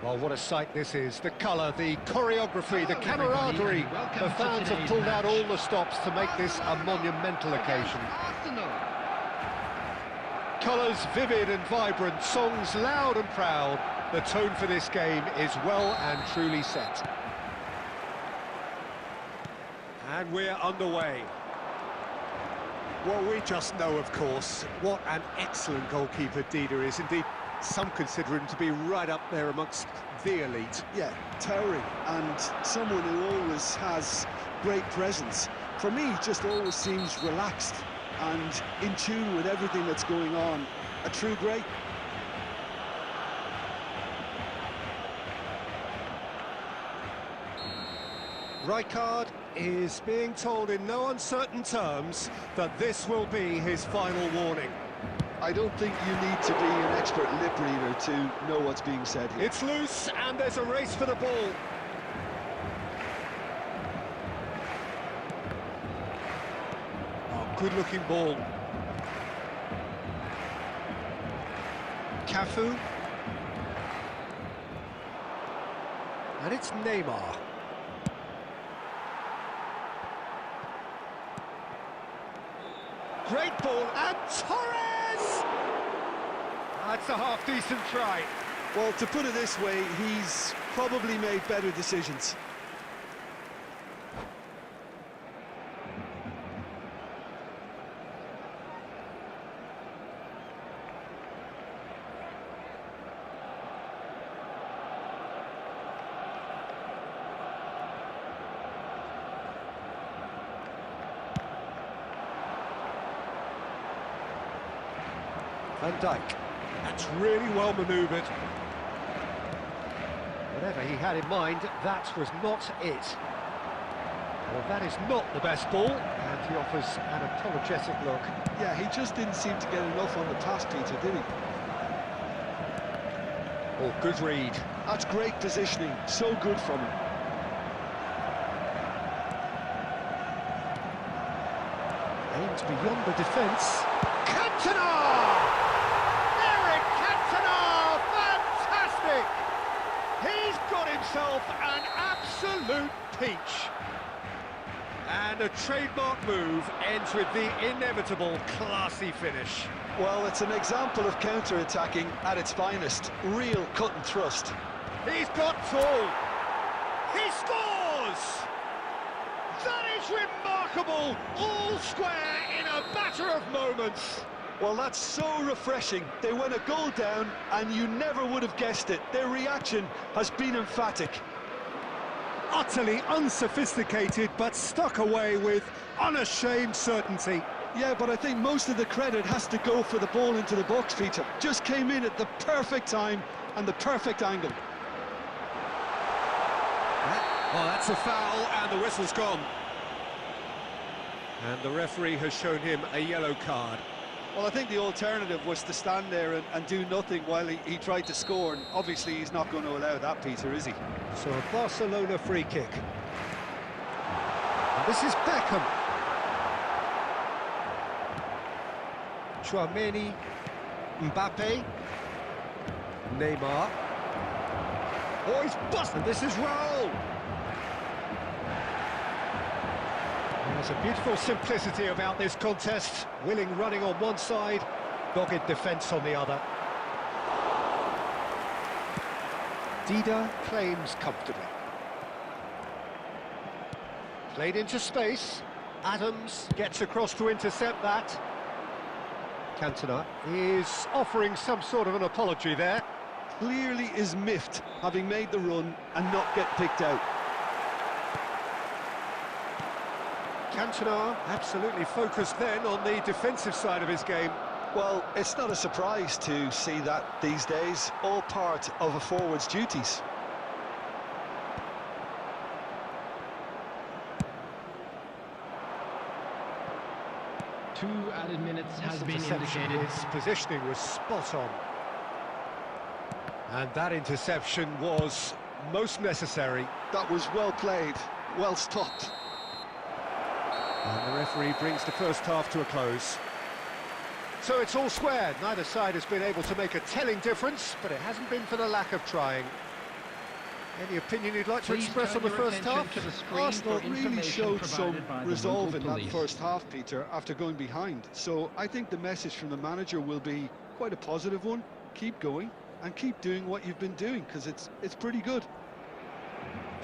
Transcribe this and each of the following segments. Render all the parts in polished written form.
Well, what a sight this is. The colour, the choreography, the camaraderie. The fans have pulled out all the stops to make this a monumental occasion. Colours vivid and vibrant, songs loud and proud. The tone for this game is well and truly set. And we're underway. Well, we just know, of course, what an excellent goalkeeper Dida is. Indeed, some consider him to be right up there amongst the elite. Yeah, towering, and someone who always has great presence. For me, he just always seems relaxed and in tune with everything that's going on. A true great. Rijkaard is being told in no uncertain terms that this will be his final warning. I don't think you need to be an expert lip reader to know what's being said here. It's loose, and there's a race for the ball. Oh, good-looking ball. Cafu. And it's Neymar. Great ball, and Torres! That's a half-decent try. Well, to put it this way, he's probably made better decisions. Van Dijk. That's really well manoeuvred. Whatever he had in mind, that was not it. Well, that is not the best ball, and he offers an apologetic look. Yeah, he just didn't seem to get enough on the pass, Peter, did he? Oh, good read. That's great positioning, so good from him. Aimed beyond the defence. Cantona! Fantastic! He's got himself an absolute peach. And a trademark move ends with the inevitable classy finish. Well, it's an example of counter-attacking at its finest. Real cut and thrust. He's got tall. He scores! That is remarkable! All square in a matter of moments. Well, that's so refreshing. They went a goal down, and you never would have guessed it. Their reaction has been emphatic. Utterly unsophisticated, but stuck away with unashamed certainty. Yeah, but I think most of the credit has to go for the ball into the box, Peter. Just came in at the perfect time and the perfect angle. Well, that's a foul, and the whistle's gone. And the referee has shown him a yellow card. Well, I think the alternative was to stand there and do nothing while he tried to score, and obviously he's not going to allow that, Peter, is he? So a Barcelona free kick. And this is Beckham. Tchouaméni, Mbappe. Neymar. Oh, he's busted. And this is Raul. There's a beautiful simplicity about this contest. Willing running on one side, dogged defence on the other. Dida claims comfortably. Played into space. Adams gets across to intercept that. Cantona is offering some sort of an apology there. Clearly is miffed, having made the run and not get picked out. Cantona absolutely focused then on the defensive side of his game. Well, it's not a surprise to see that these days, all part of a forward's duties. Two added minutes has been indicated. His positioning was spot on. And that interception was most necessary. That was well played, well stopped. And the referee brings the first half to a close. So it's all square. Neither side has been able to make a telling difference, but it hasn't been for the lack of trying. Any opinion you'd like to express on the first half? Arsenal really showed some resolve in that first half, Peter, after going behind. So I think the message from the manager will be quite a positive one. Keep going and keep doing what you've been doing, because it's pretty good.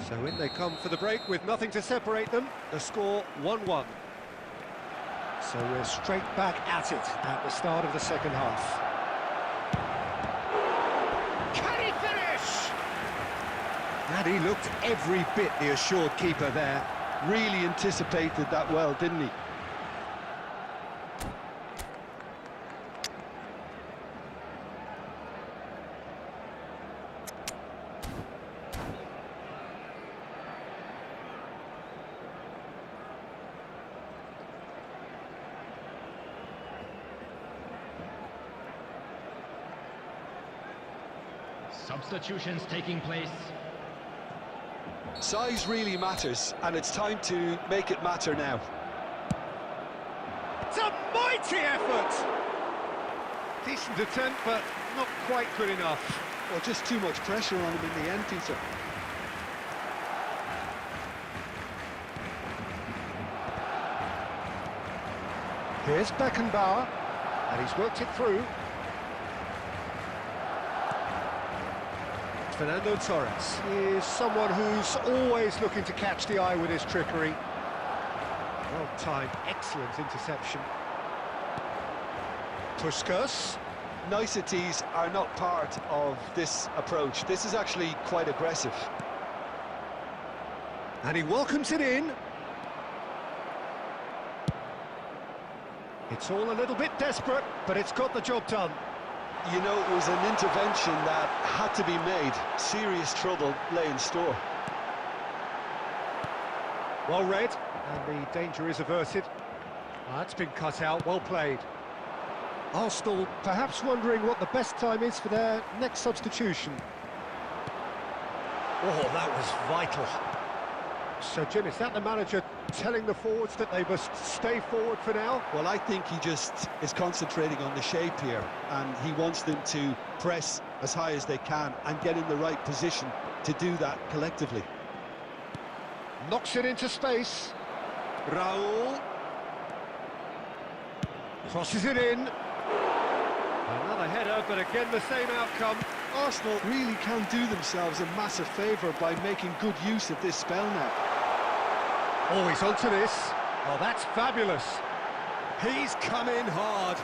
So in they come for the break with nothing to separate them. The score 1-1. So we're straight back at it at the start of the second half. Can he finish? And he looked every bit the assured keeper there. Really anticipated that well, didn't he? Substitutions taking place. Size really matters, and it's time to make it matter now. It's a mighty effort! Decent attempt, but not quite good enough. Well, just too much pressure on him in the end, Peter. Here's Beckenbauer, and he's worked it through. Fernando Torres is someone who's always looking to catch the eye with his trickery. Well-timed, excellent interception. Puskas. Niceties are not part of this approach. This is actually quite aggressive. And he welcomes it in. It's all a little bit desperate, but it's got the job done. You know, it was an intervention that had to be made. Serious trouble lay in store. Well read, and the danger is averted. That's been cut out, well played. Arsenal perhaps wondering what the best time is for their next substitution. Oh, that was vital. So, Jim, is that the manager telling the forwards that they must stay forward for now? Well, I think he just is concentrating on the shape here, and he wants them to press as high as they can and get in the right position to do that collectively. Knocks it into space. Raul. Crosses it in. Another header, but again the same outcome. Arsenal really can do themselves a massive favour by making good use of this spell now. Oh, he's onto this. Oh, that's fabulous. He's come in hard.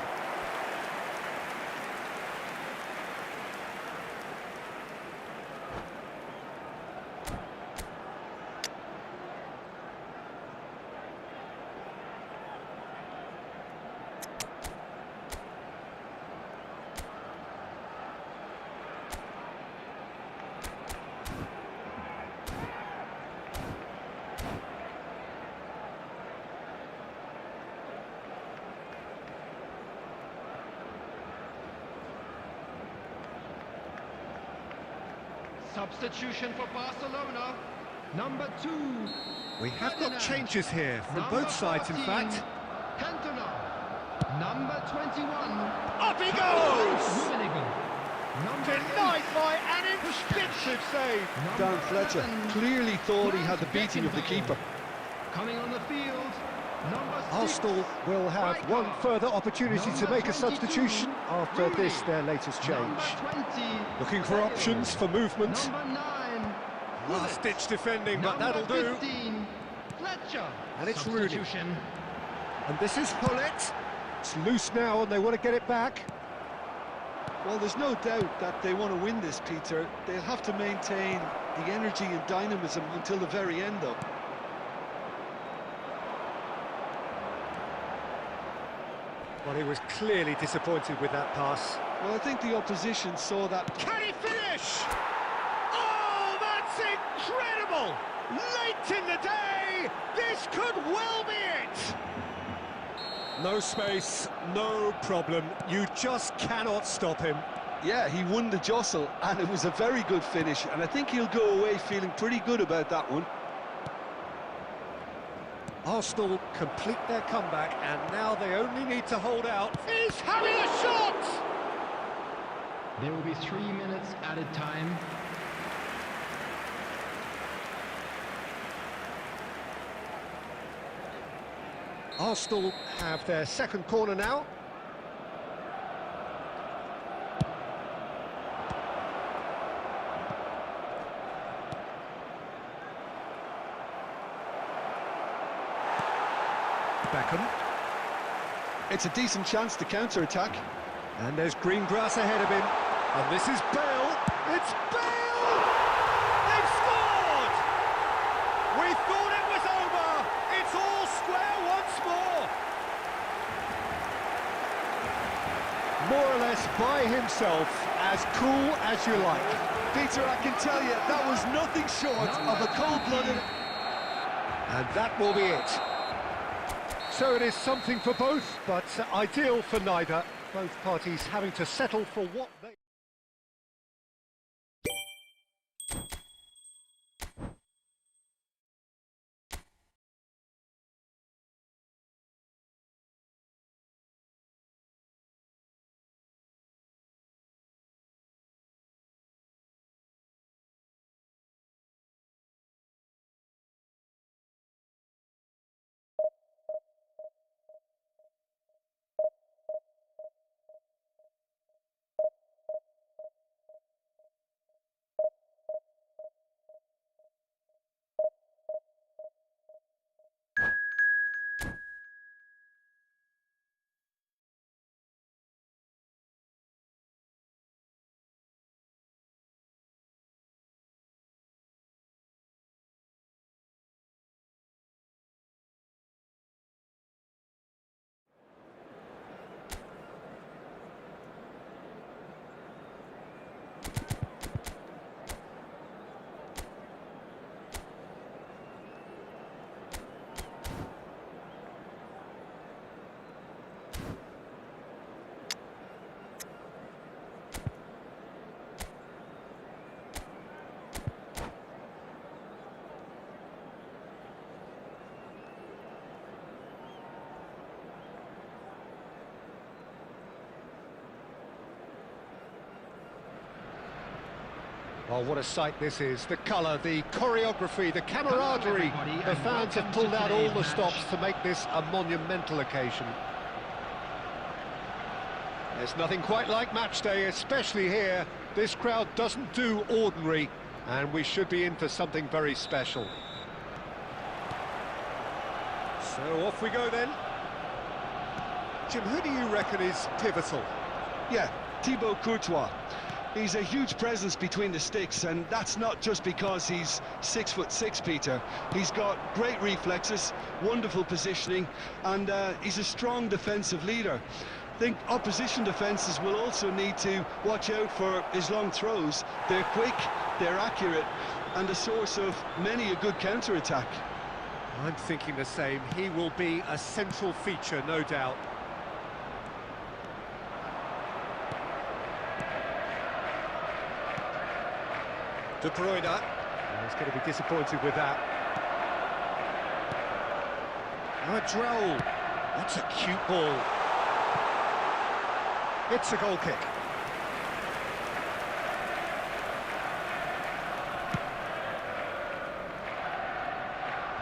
Substitution for Barcelona. Number 2. We have got changes here from both sides, in fact. Cantona. Number 21. Up he goes! Denied by an instinctive save. Dan Fletcher clearly thought he had the beating of the keeper. Coming on the field, number 6. Arsenal will have one further opportunity to make a substitution after this, their latest change. Number 20. Looking for options for movement. Number 9. Last-ditch defending, but that'll do. 15. Fletcher. And it's Rooney. Substitution. And this is Hullet. It's loose now and they want to get it back. Well, there's no doubt that they want to win this, Peter. They'll have to maintain the energy and dynamism until the very end, though. Well, he was clearly disappointed with that pass. Well, I think the opposition saw that. Can he finish? Oh, that's incredible! Late in the day, this could well be it! No space, no problem. You just cannot stop him. Yeah, he won the jostle, and it was a very good finish, and I think he'll go away feeling pretty good about that one. Arsenal complete their comeback, and now they only need to hold out. He's having a shot! There will be 3 minutes added time. Arsenal have their second corner now. Beckham. It's a decent chance to counter-attack. And there's green grass ahead of him. And this is Bale. It's Bale! They've scored! We thought it was over. It's all square once more. More or less by himself, as cool as you like. Peter, I can tell you, that was nothing short of a cold-blooded... And that will be it. So it is something for both, but ideal for neither. Both parties having to settle for what they... Oh, what a sight this is. The colour, the choreography, the camaraderie. The fans have pulled out all the stops to make this a monumental occasion. There's nothing quite like match day, especially here. This crowd doesn't do ordinary, and we should be in for something very special. So off we go then. Jim, who do you reckon is pivotal? Yeah, Thibaut Courtois. He's a huge presence between the sticks, and that's not just because he's 6'6", Peter. He's got great reflexes, wonderful positioning, and he's a strong defensive leader. I think opposition defences will also need to watch out for his long throws. They're quick, they're accurate, and a source of many a good counter-attack. I'm thinking the same. He will be a central feature, no doubt. De Bruyne. He's going to be disappointed with that. Droll. That's a cute ball. It's a goal kick.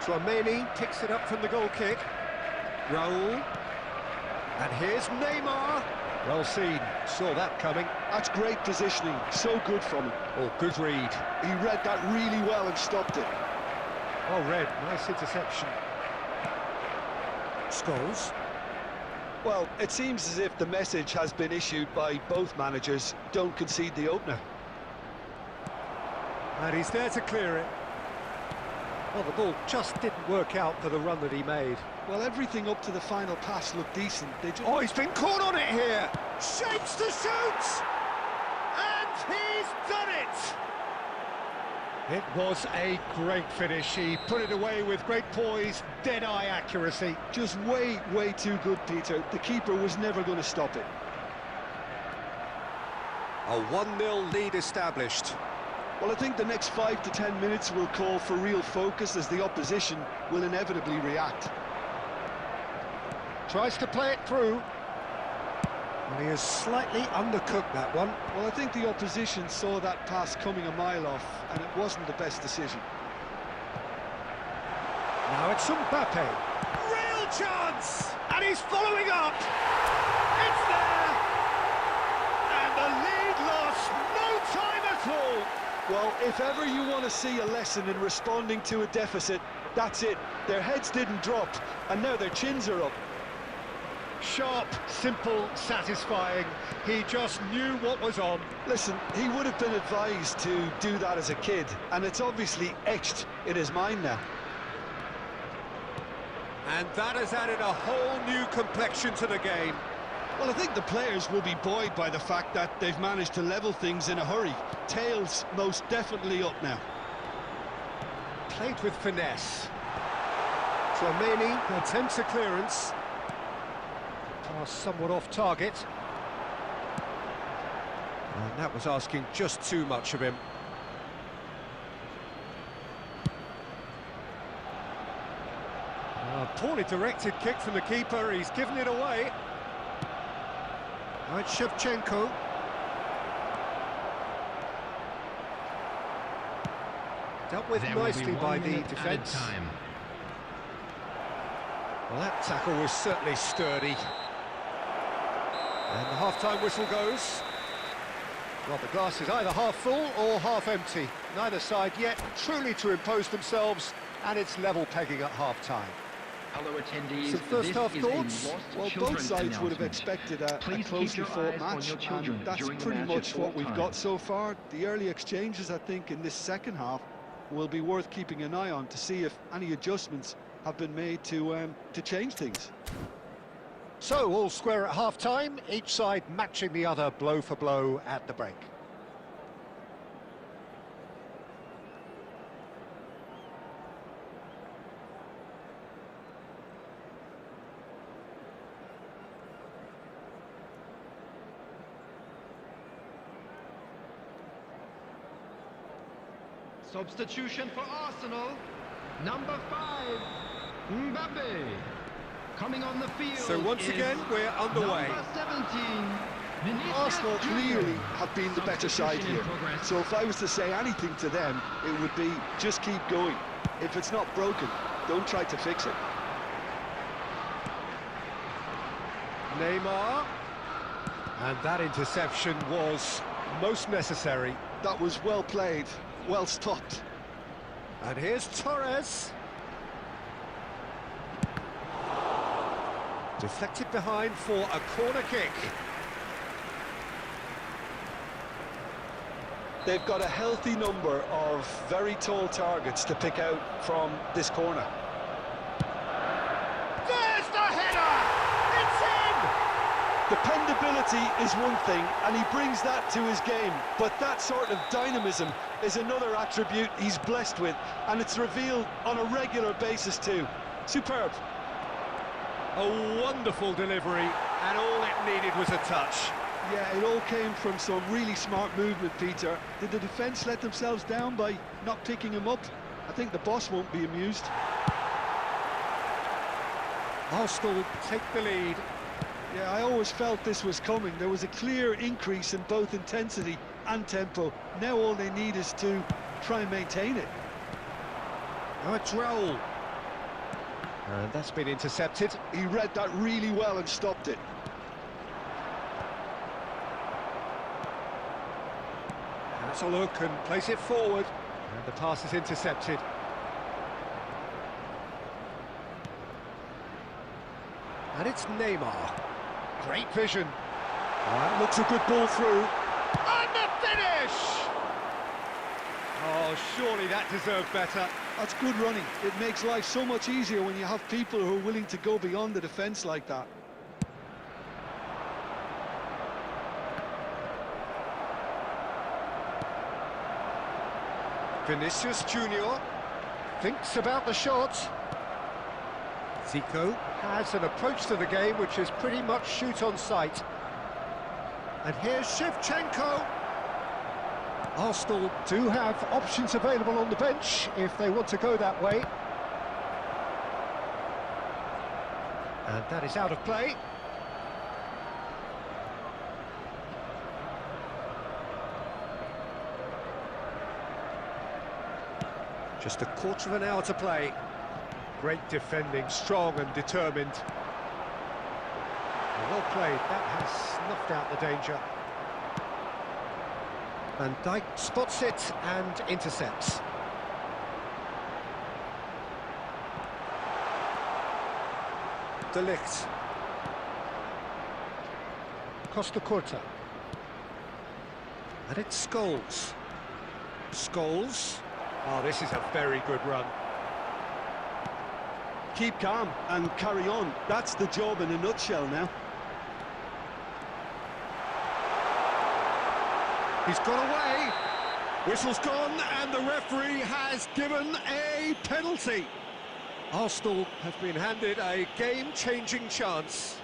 Tchouaméni picks it up from the goal kick. Raul. And here's Neymar. Well seen, saw that coming. That's great positioning, so good from him. Oh, good read. He read that really well and stopped it. Well read, nice interception. Scholes. Well, it seems as if the message has been issued by both managers: don't concede the opener. And he's there to clear it. Well, the ball just didn't work out for the run that he made. Well, everything up to the final pass looked decent. Oh, he's been caught on it here! Shapes to shoot! And he's done it! It was a great finish. He put it away with great poise, dead-eye accuracy. Just way, way too good, Peter. The keeper was never going to stop it. A 1-0 lead established. Well, I think the next 5 to 10 minutes will call for real focus, as the opposition will inevitably react. Tries to play it through. And he has slightly undercooked that one. Well, I think the opposition saw that pass coming a mile off, and it wasn't the best decision. Now it's Mbappe. Real chance! And he's following up! It's there! And the lead lost no time at all! Well, if ever you want to see a lesson in responding to a deficit, that's it. Their heads didn't drop, and now their chins are up. Sharp, simple, satisfying. He just knew what was on. Listen, he would have been advised to do that as a kid, and it's obviously etched in his mind now. And that has added a whole new complexion to the game. Well, I think the players will be buoyed by the fact that they've managed to level things in a hurry. Tails most definitely up now. Played with finesse. Tchouaméni attempts a clearance. Pass somewhat off target. And that was asking just too much of him. A poorly directed kick from the keeper. He's given it away. Now it's Shevchenko. Dealt with nicely by the defence. Well, that tackle was certainly sturdy. And the half-time whistle goes. Well, the glass is either half full or half empty. Neither side yet truly to impose themselves, and it's level pegging at half-time. Hello, attendees. Some first-half thoughts? Well, both sides would have expected a closely fought match, and that's pretty much what we've got so far. The early exchanges, I think, in this second half will be worth keeping an eye on to see if any adjustments have been made to change things. So, all square at half-time, each side matching the other blow for blow at the break. Substitution for Arsenal. Number 5, Mbappe. Coming on the field. So once again, we're underway. Number 17. Arsenal clearly have been the better side here. So if I was to say anything to them, it would be just keep going. If it's not broken, don't try to fix it. Neymar. And that interception was most necessary. That was well played, well stopped. And here's Torres. Deflected behind for a corner kick. They've got a healthy number of very tall targets to pick out from this corner. There's the header! It's in! Dependability is one thing, and he brings that to his game, but that sort of dynamism is another attribute he's blessed with, and it's revealed on a regular basis too. Superb. A wonderful delivery, and all it needed was a touch. Yeah, it all came from some really smart movement, Peter. Did the defence let themselves down by not picking him up? I think the boss won't be amused. Arsenal take the lead. Yeah, I always felt this was coming. There was a clear increase in both intensity and tempo. Now all they need is to try and maintain it. Now it's Raul. And that's been intercepted. He read that really well and stopped it. That's a look and place it forward. And the pass is intercepted. And it's Neymar. Great vision. That looks a good ball through. And the finish! Oh, surely that deserved better. That's good running. It makes life so much easier when you have people who are willing to go beyond the defence like that. Vinicius Junior thinks about the shot. Zico has an approach to the game which is pretty much shoot on sight. And here's Shevchenko. Arsenal do have options available on the bench if they want to go that way. And that is out of play. Just a quarter of an hour to play. Great defending, strong and determined. Well played, that has snuffed out the danger. Van Dijk spots it and intercepts. De Ligt. Costa Curta. And it's Scholes. Scholes. Oh, this is a very good run. Keep calm and carry on. That's the job in a nutshell now. He's got away. Whistle's gone and the referee has given a penalty. Arsenal have been handed a game-changing chance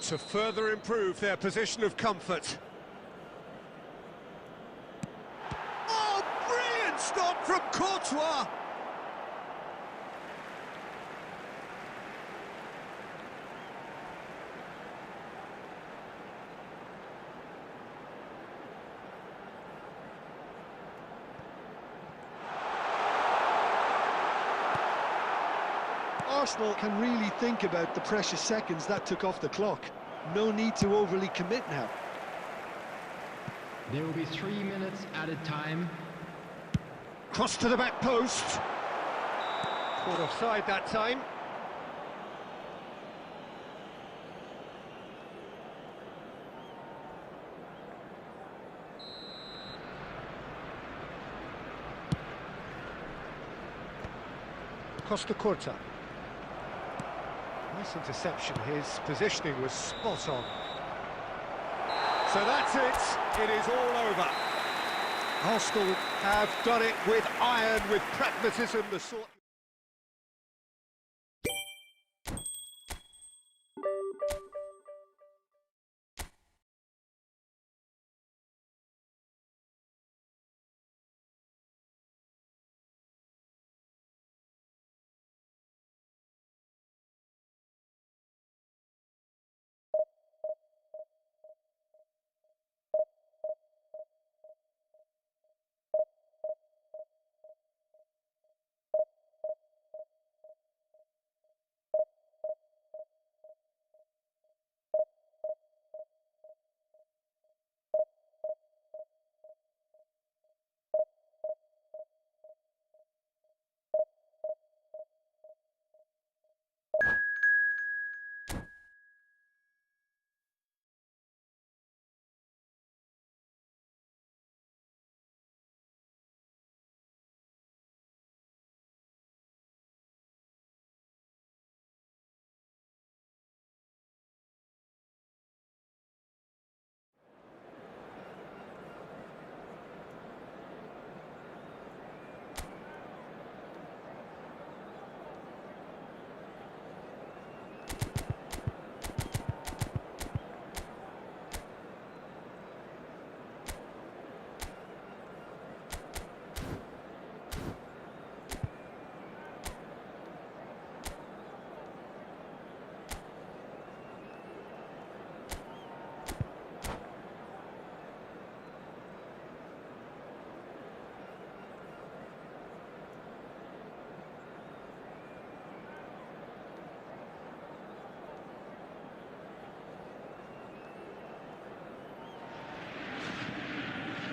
to further improve their position of comfort. Oh, brilliant stop from Courtois! Arsenal can really think about the precious seconds that took off the clock. No need to overly commit now. There will be 3 minutes added time. Cross to the back post. Caught offside that time. Costa Curta. Nice interception, his positioning was spot on. So that's it, it is all over. Arsenal have done it with iron, with pragmatism, the sort...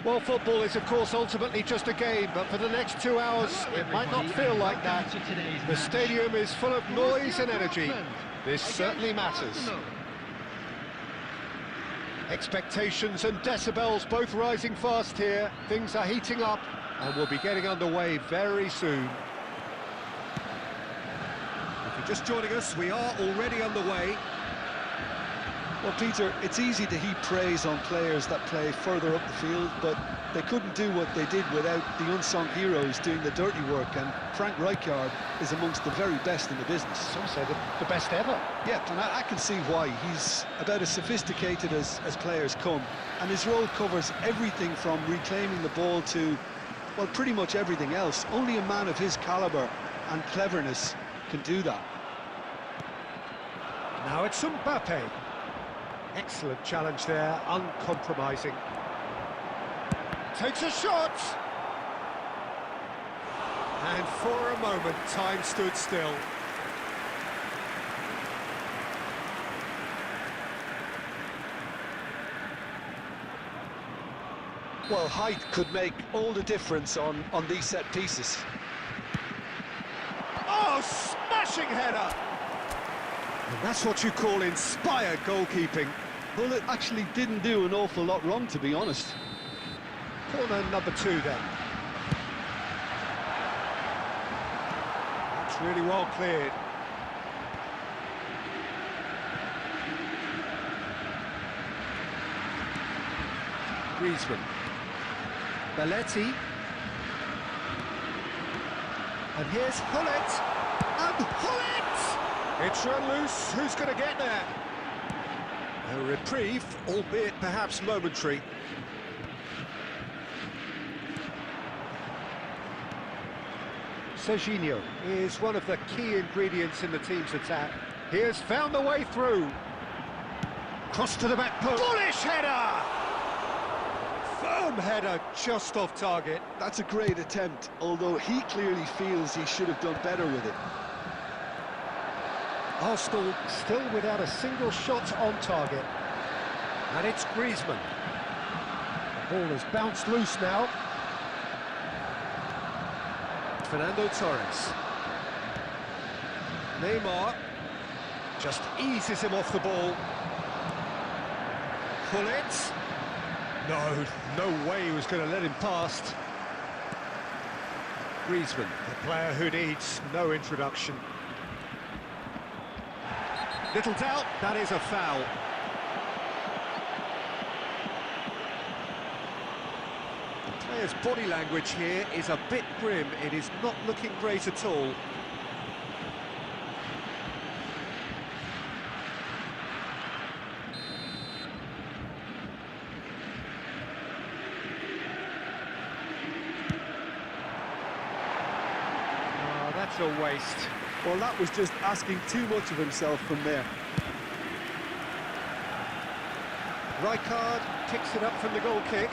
Well, football is, of course, ultimately just a game, but for the next 2 hours, it might not feel like that. The stadium is full of noise and energy. This certainly matters. Expectations and decibels both rising fast here. Things are heating up, and we'll be getting underway very soon. If you're just joining us, we are already underway. Well, Peter, it's easy to heap praise on players that play further up the field, but they couldn't do what they did without the unsung heroes doing the dirty work, and Frank Rijkaard is amongst the very best in the business. Some say the best ever. Yeah, and I can see why. He's about as sophisticated as players come, and his role covers everything from reclaiming the ball to, well, pretty much everything else. Only a man of his calibre and cleverness can do that. Now it's Mbappe. Excellent challenge there, uncompromising. Takes a shot! And for a moment, time stood still. Well, height could make all the difference on these set pieces. Oh, smashing header! And that's what you call inspired goalkeeping. Well, it actually didn't do an awful lot wrong, to be honest. Corner number 2 then. That's really well cleared. Griezmann. Belletti. And here's Hullet. And Hullet! It's run loose. Who's going to get there? A reprieve, albeit perhaps momentary. Serginho is one of the key ingredients in the team's attack. He has found the way through. Cross to the back post. Bullish header! Firm header, just off target. That's a great attempt, although he clearly feels he should have done better with it. Arsenal still without a single shot on target. And it's Griezmann. The ball has bounced loose now. Fernando Torres. Neymar just eases him off the ball. Hullet. No way he was going to let him past. Griezmann, the player who needs no introduction. Little doubt, that is a foul. The player's body language here is a bit grim. It is not looking great at all. Oh, that's a waste. Well, that was just asking too much of himself from there. Rijkaard picks it up from the goal kick.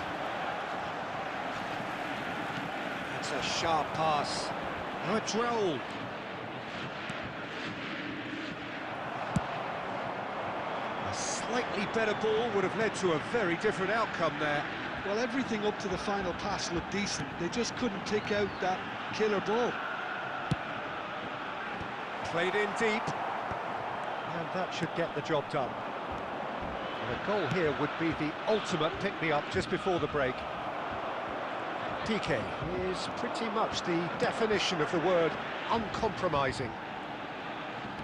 It's a sharp pass. Now it's Raul. A slightly better ball would have led to a very different outcome there. Well, everything up to the final pass looked decent. They just couldn't pick out that killer ball. Played in deep, and that should get the job done. And a goal here would be the ultimate pick-me-up just before the break. Piqué is pretty much the definition of the word uncompromising.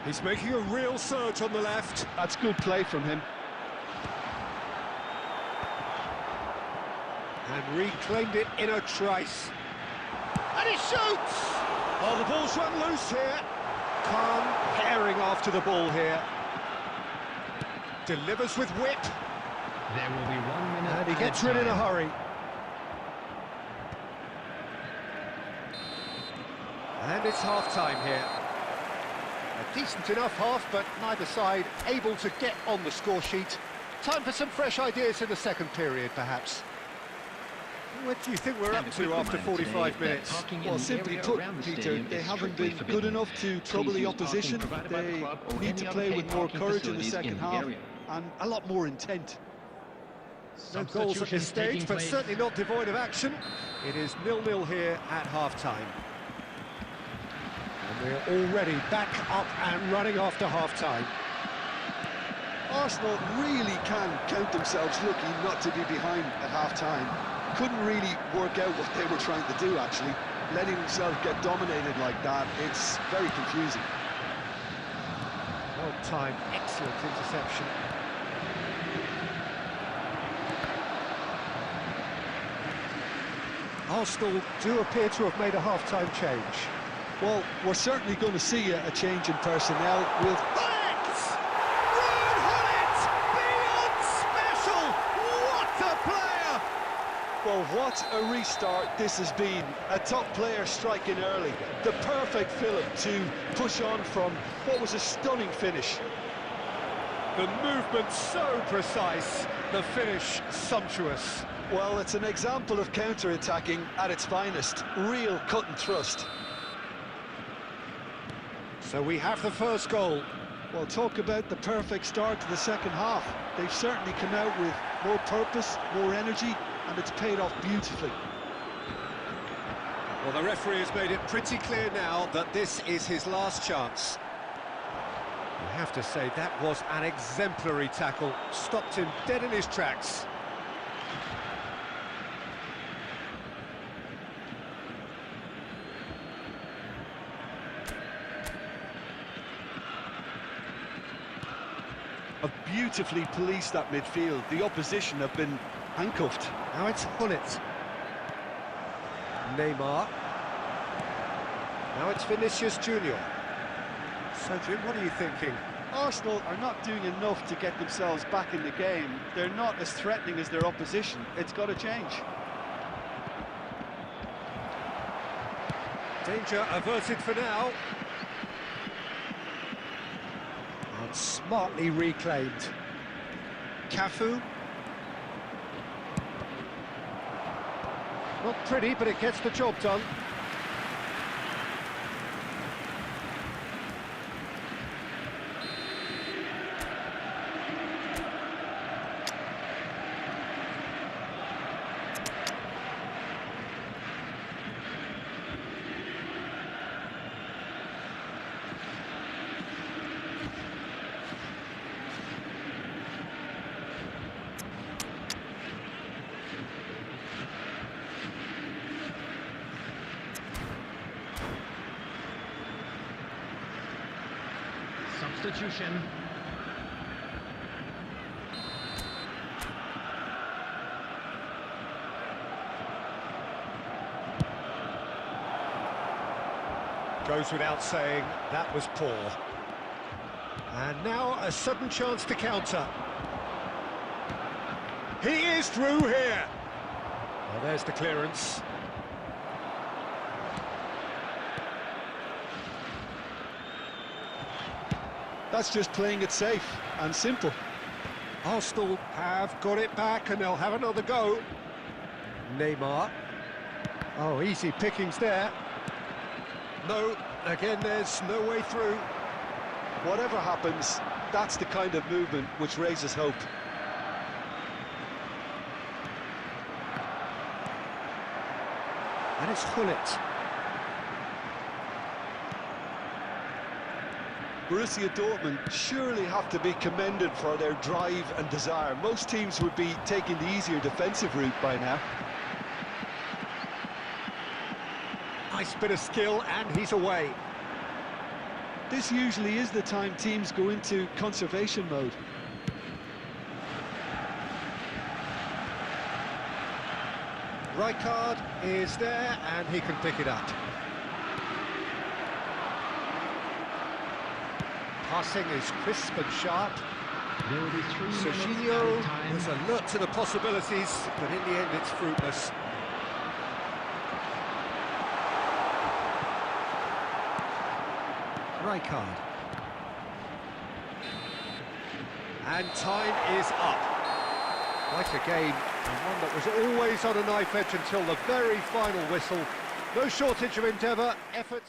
He's making a real surge on the left. That's good play from him. And reclaimed it in a trice. And he shoots! Oh, the ball's run loose here. Calm, herring after the ball here. Delivers with whip. There will be 1 minute. And he gets rid in a hurry. And it's half-time here. A decent enough half, but neither side able to get on the score sheet. Time for some fresh ideas in the second period, perhaps. What do you think we're up to after 45 minutes? Well, simply put, Peter, they haven't been good enough to trouble the opposition. They need to play with more courage in the second half and a lot more intent. No goals at this stage, but certainly not devoid of action. It is 0-0 here at half-time. And we're already back up and running after half-time. Arsenal really can count themselves lucky not to be behind at half-time. Couldn't really work out what they were trying to do, actually. Letting themselves get dominated like that, it's very confusing. Well timed, excellent interception. Arsenal do appear to have made a half-time change. Well, we're certainly going to see a change in personnel. We'll... Well, what a restart this has been. A top player striking early. The perfect fillip to push on from what was a stunning finish. The movement so precise, the finish sumptuous. Well, it's an example of counter-attacking at its finest. Real cut and thrust. So we have the first goal. Well, talk about the perfect start to the second half. They've certainly come out with more purpose, more energy, and it's paid off beautifully. Well, the referee has made it pretty clear now that this is his last chance. I have to say, that was an exemplary tackle. Stopped him dead in his tracks. Have beautifully policed that midfield. The opposition have been handcuffed. Now it's Gullit. Neymar. Now it's Vinicius Junior. So, Jim, what are you thinking? Arsenal are not doing enough to get themselves back in the game. They're not as threatening as their opposition. It's got to change. Danger averted for now. And smartly reclaimed. Cafu. Not pretty, but it gets the job done. Substitution. Goes without saying, that was poor. And now a sudden chance to counter. He is through here. Well, there's the clearance. That's just playing it safe and simple. Arsenal have got it back and they'll have another go. Neymar. Oh, easy pickings there. No, again, there's no way through. Whatever happens, that's the kind of movement which raises hope. And it's Gullit. Borussia Dortmund surely have to be commended for their drive and desire. Most teams would be taking the easier defensive route by now. Nice bit of skill, and he's away. This usually is the time teams go into conservation mode. Rijkaard is there, and he can pick it up. Passing is crisp and sharp. There will be 3 minutes Serginho time. was alert to the possibilities, but in the end it's fruitless. Rijkaard. And time is up. Quite a game, and one that was always on a knife edge until the very final whistle. No shortage of endeavour, effort.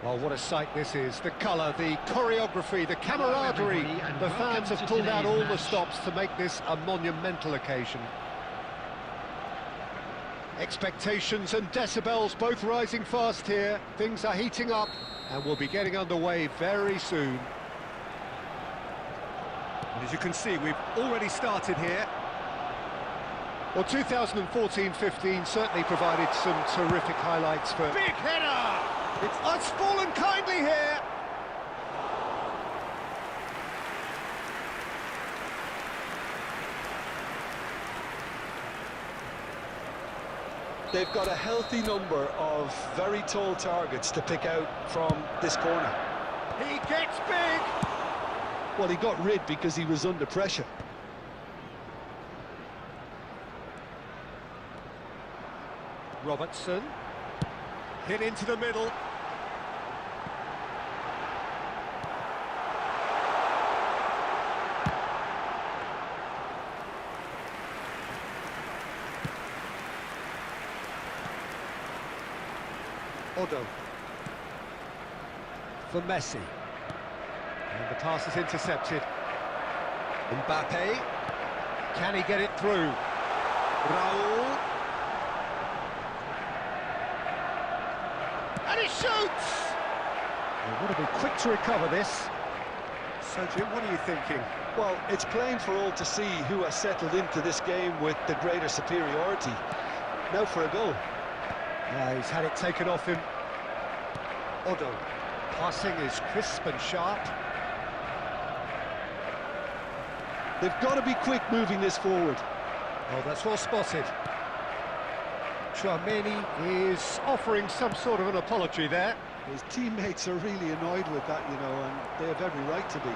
Well, what a sight this is. The colour, the choreography, the camaraderie. The fans have pulled out all the stops to make this a monumental occasion. Expectations and decibels both rising fast here. Things are heating up and we'll be getting underway very soon. And as you can see, we've already started here. Well, 2014-15 certainly provided some terrific highlights for... Big header! It's fallen kindly here! They've got a healthy number of very tall targets to pick out from this corner. He gets big! Well, he got rid because he was under pressure. Robertson. Hit into the middle. Odo. For Messi. And the pass is intercepted. Mbappe. Can he get it through? Raul. And he shoots! Well, what a be quick to recover this. So, Jim, what are you thinking? Well, it's plain for all to see who has settled into this game with the greater superiority. Now for a goal. Yeah, he's had it taken off him. Odo. Passing is crisp and sharp. They've got to be quick moving this forward. Oh, that's well spotted. Chouameni is offering some sort of an apology there. His teammates are really annoyed with that, you know, and they have every right to be.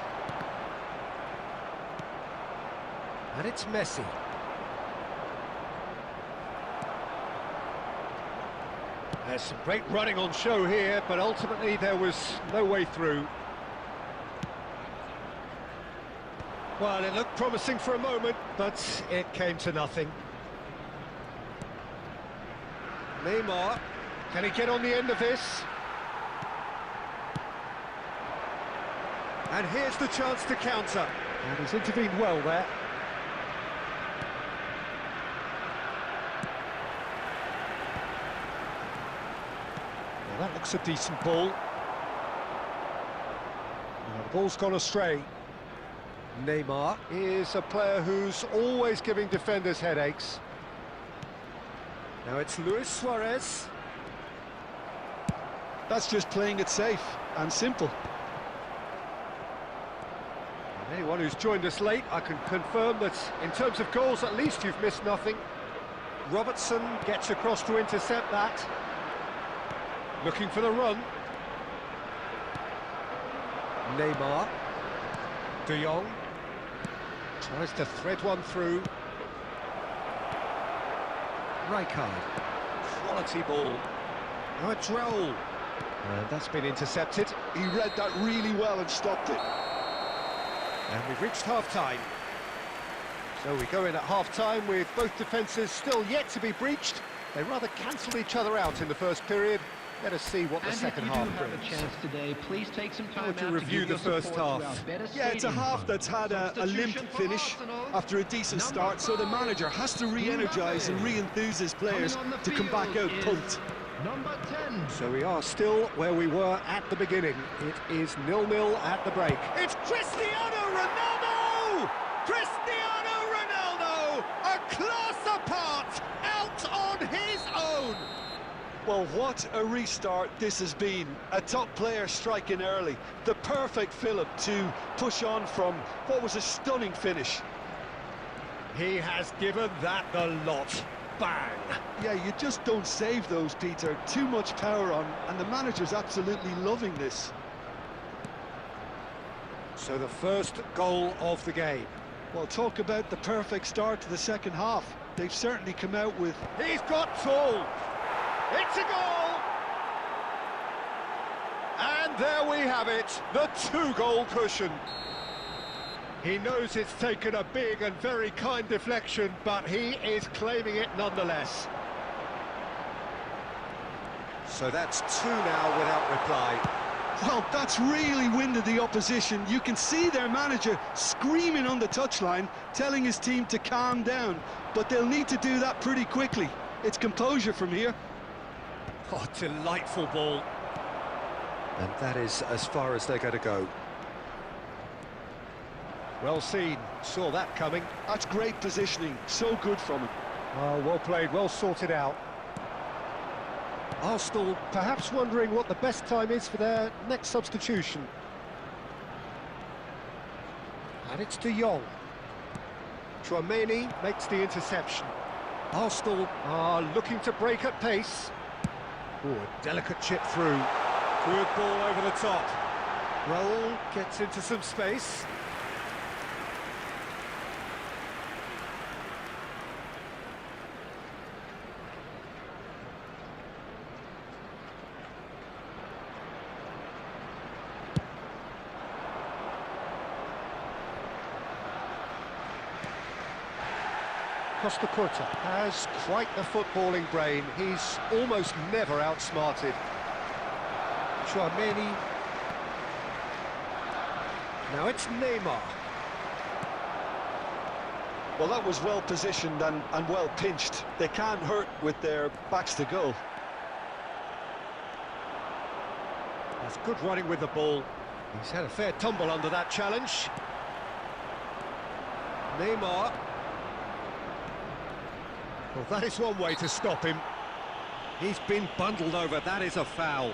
And it's Messi. There's some great running on show here, but ultimately there was no way through. Well, it looked promising for a moment, but it came to nothing. Neymar, can he get on the end of this? And here's the chance to counter. And he's intervened well there. Well, that looks a decent ball. Well, the ball's gone astray. Neymar is a player who's always giving defenders headaches. Now it's Luis Suarez. That's just playing it safe and simple. And anyone who's joined us late, I can confirm that in terms of goals, at least you've missed nothing. Robertson gets across to intercept that. Looking for the run. Neymar. De Jong. Tries to thread one through. Rijkaard. Quality ball. Now it's Raul. And that's been intercepted. He read that really well and stopped it. And we've reached half-time. So we go in at half-time with both defences still yet to be breached. They rather cancelled each other out in the first period. Let us see what the second half brings. If you do have a chance today, please take some time to review the first half. Yeah, it's a half that's had a limp finish after a decent start, so the manager has to re-energise and re-enthuse his players to come back out pumped. Number 10. So we are still where we were at the beginning. It is 0-0 at the break. It's Cristiano Ronaldo! Cristiano Ronaldo! A class apart, out on his own! Well, what a restart this has been. A top player striking early. The perfect fillip to push on from what was a stunning finish. He has given that the lot. Bang! Yeah, you just don't save those, Peter. Too much power on, and the manager's absolutely loving this. So the first goal of the game. Well, talk about the perfect start to the second half. They've certainly come out with... He's got tall! It's a goal! And there we have it, the two-goal cushion. He knows it's taken a big and very kind deflection, but he is claiming it nonetheless. So that's two now without reply. Well, that's really winded the opposition. You can see their manager screaming on the touchline, telling his team to calm down. But they'll need to do that pretty quickly. It's composure from here. Oh, delightful ball. And that is as far as they're going to go. Well seen, saw that coming. That's great positioning, so good from him. Oh, well played, well sorted out. Arsenal perhaps wondering what the best time is for their next substitution. And it's De Jong. Tchouaméni makes the interception. Arsenal are looking to break at pace. Oh, a delicate chip through. Good ball over the top. Raul gets into some space. Costa Curta has quite the footballing brain. He's almost never outsmarted. Tchouaméni. Now it's Neymar. Well, that was well positioned and well pinched. They can't hurt with their backs to goal. That's good running with the ball. He's had a fair tumble under that challenge. Neymar. Well, that is one way to stop him. He's been bundled over, that is a foul.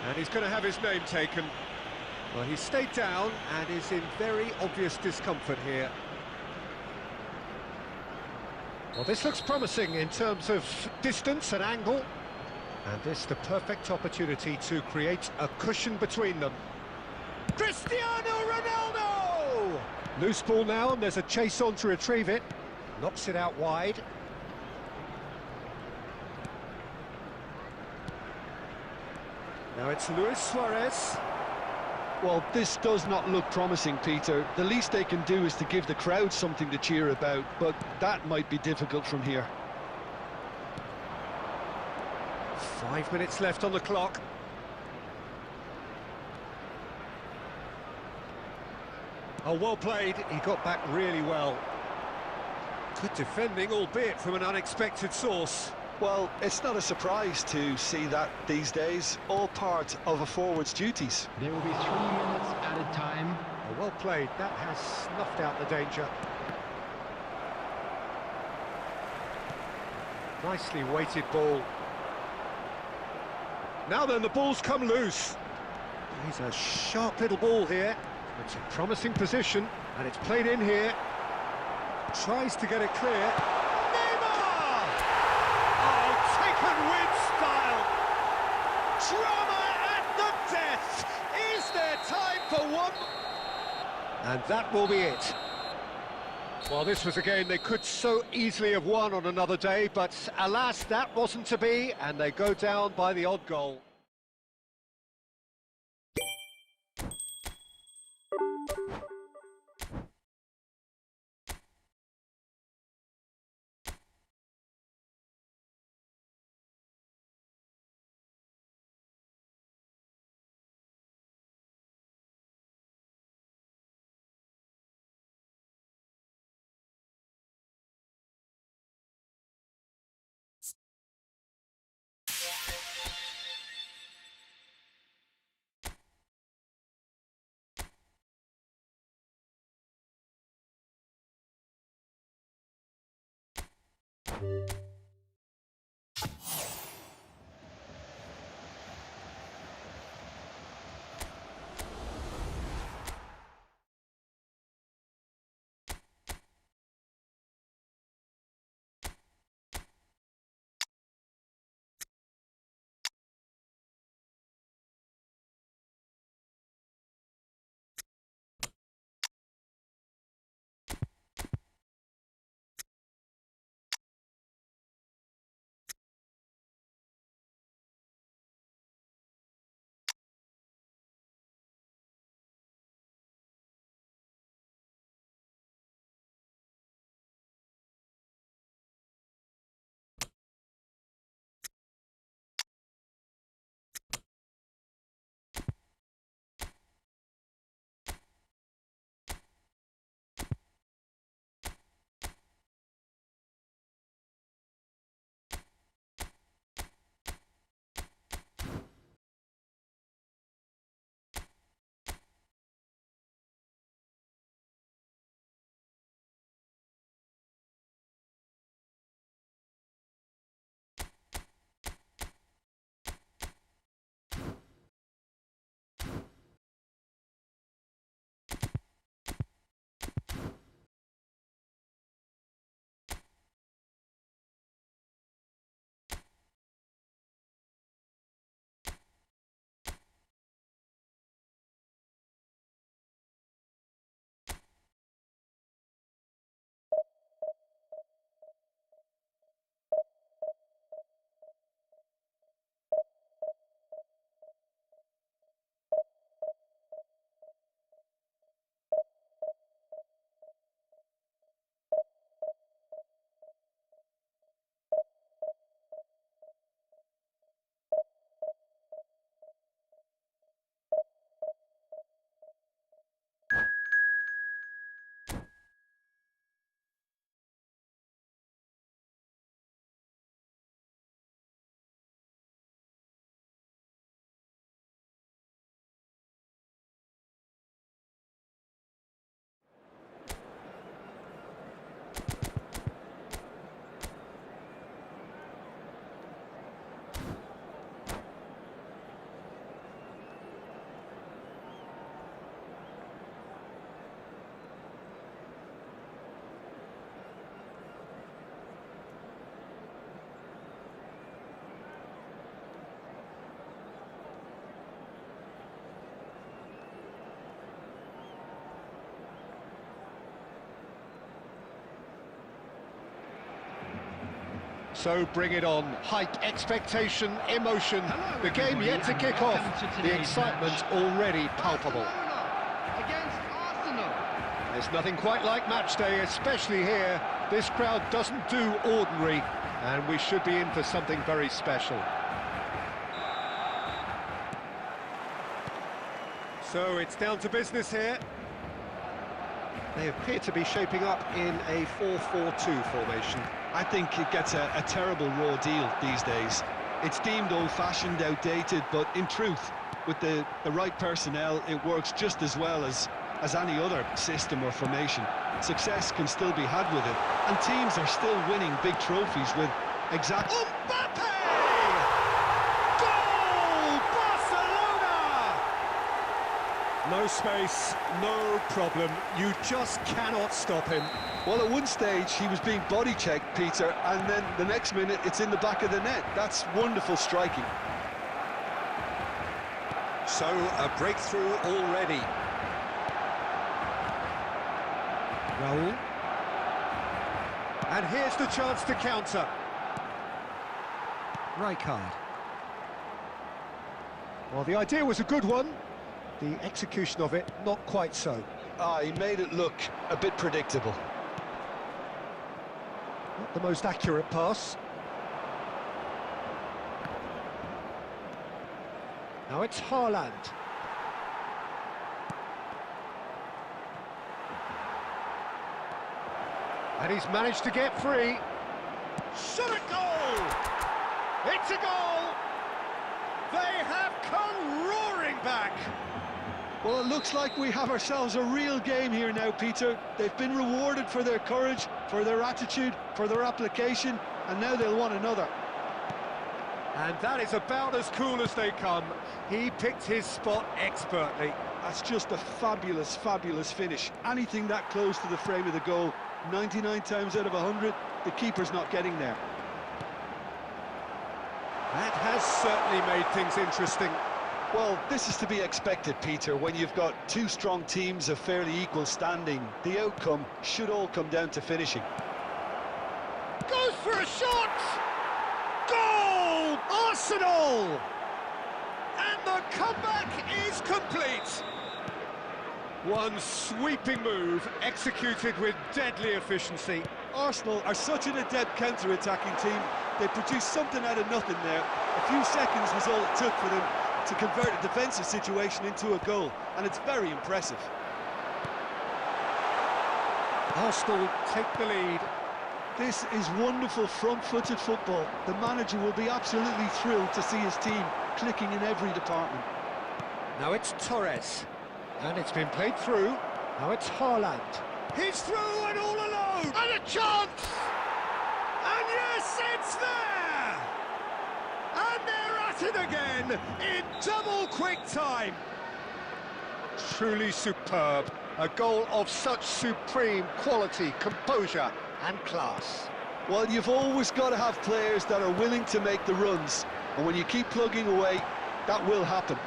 And he's going to have his name taken. Well, he stayed down and is in very obvious discomfort here. Well, this looks promising in terms of distance and angle. And this is the perfect opportunity to create a cushion between them. Cristiano Ronaldo! Loose ball now, and there's a chase on to retrieve it. Knocks it out wide. Now it's Luis Suarez. Well, this does not look promising, Peter. The least they can do is to give the crowd something to cheer about, but that might be difficult from here. 5 minutes left on the clock. Oh, well played. He got back really well. Good defending, albeit from an unexpected source. Well, it's not a surprise to see that these days, all part of a forward's duties. There will be 3 minutes at a time. Oh, well played. That has snuffed out the danger. Nicely weighted ball. Now then, the ball's come loose. He's a sharp little ball here. It's a promising position, and it's played in here. Tries to get it clear. Neymar! Oh, taken with style. Drama at the death. Is there time for one? And that will be it. Well, this was a game they could so easily have won on another day, but alas, that wasn't to be, and they go down by the odd goal. So bring it on. Hype, expectation, emotion. The game yet to kick off. The excitement already palpable. Against Arsenal. There's nothing quite like match day, especially here. This crowd doesn't do ordinary, and we should be in for something very special. So it's down to business here. They appear to be shaping up in a 4-4-2 formation. I think it gets a terrible raw deal these days. It's deemed old-fashioned, outdated, but in truth, with the right personnel, it works just as well as any other system or formation. Success can still be had with it, and teams are still winning big trophies with exact... Mbappe! Goal! Barcelona! No space, no problem. You just cannot stop him. Well, at one stage, he was being body-checked, Peter, and then the next minute, it's in the back of the net. That's wonderful striking. So, a breakthrough already. Raul. And here's the chance to counter. Rijkaard. Well, the idea was a good one. The execution of it, not quite so. He made it look a bit predictable. Not the most accurate pass. Now it's Haaland. And he's managed to get free. Shot a goal! It's a goal! They have come roaring back! Well, it looks like we have ourselves a real game here now, Peter. They've been rewarded for their courage, for their attitude, for their application, and now they'll want another. And that is about as cool as they come. He picked his spot expertly. That's just a fabulous, fabulous finish. Anything that close to the frame of the goal, 99 times out of 100, the keeper's not getting there. That has certainly made things interesting. Well, this is to be expected, Peter, when you've got two strong teams of fairly equal standing. The outcome should all come down to finishing. Goes for a shot! Goal! Arsenal! And the comeback is complete. One sweeping move, executed with deadly efficiency. Arsenal are such an adept counter-attacking team. They produced something out of nothing there. A few seconds was all it took for them to convert a defensive situation into a goal, and it's very impressive. Arsenal take the lead. This is wonderful front-footed football. The manager will be absolutely thrilled to see his team clicking in every department. Now it's Torres, and it's been played through. Now it's Haaland. He's through and all alone, and a chance! And yes, it's there! And they're at it again, in double quick time. Truly superb. A goal of such supreme quality, composure and class. Well, you've always got to have players that are willing to make the runs. And when you keep plugging away, that will happen.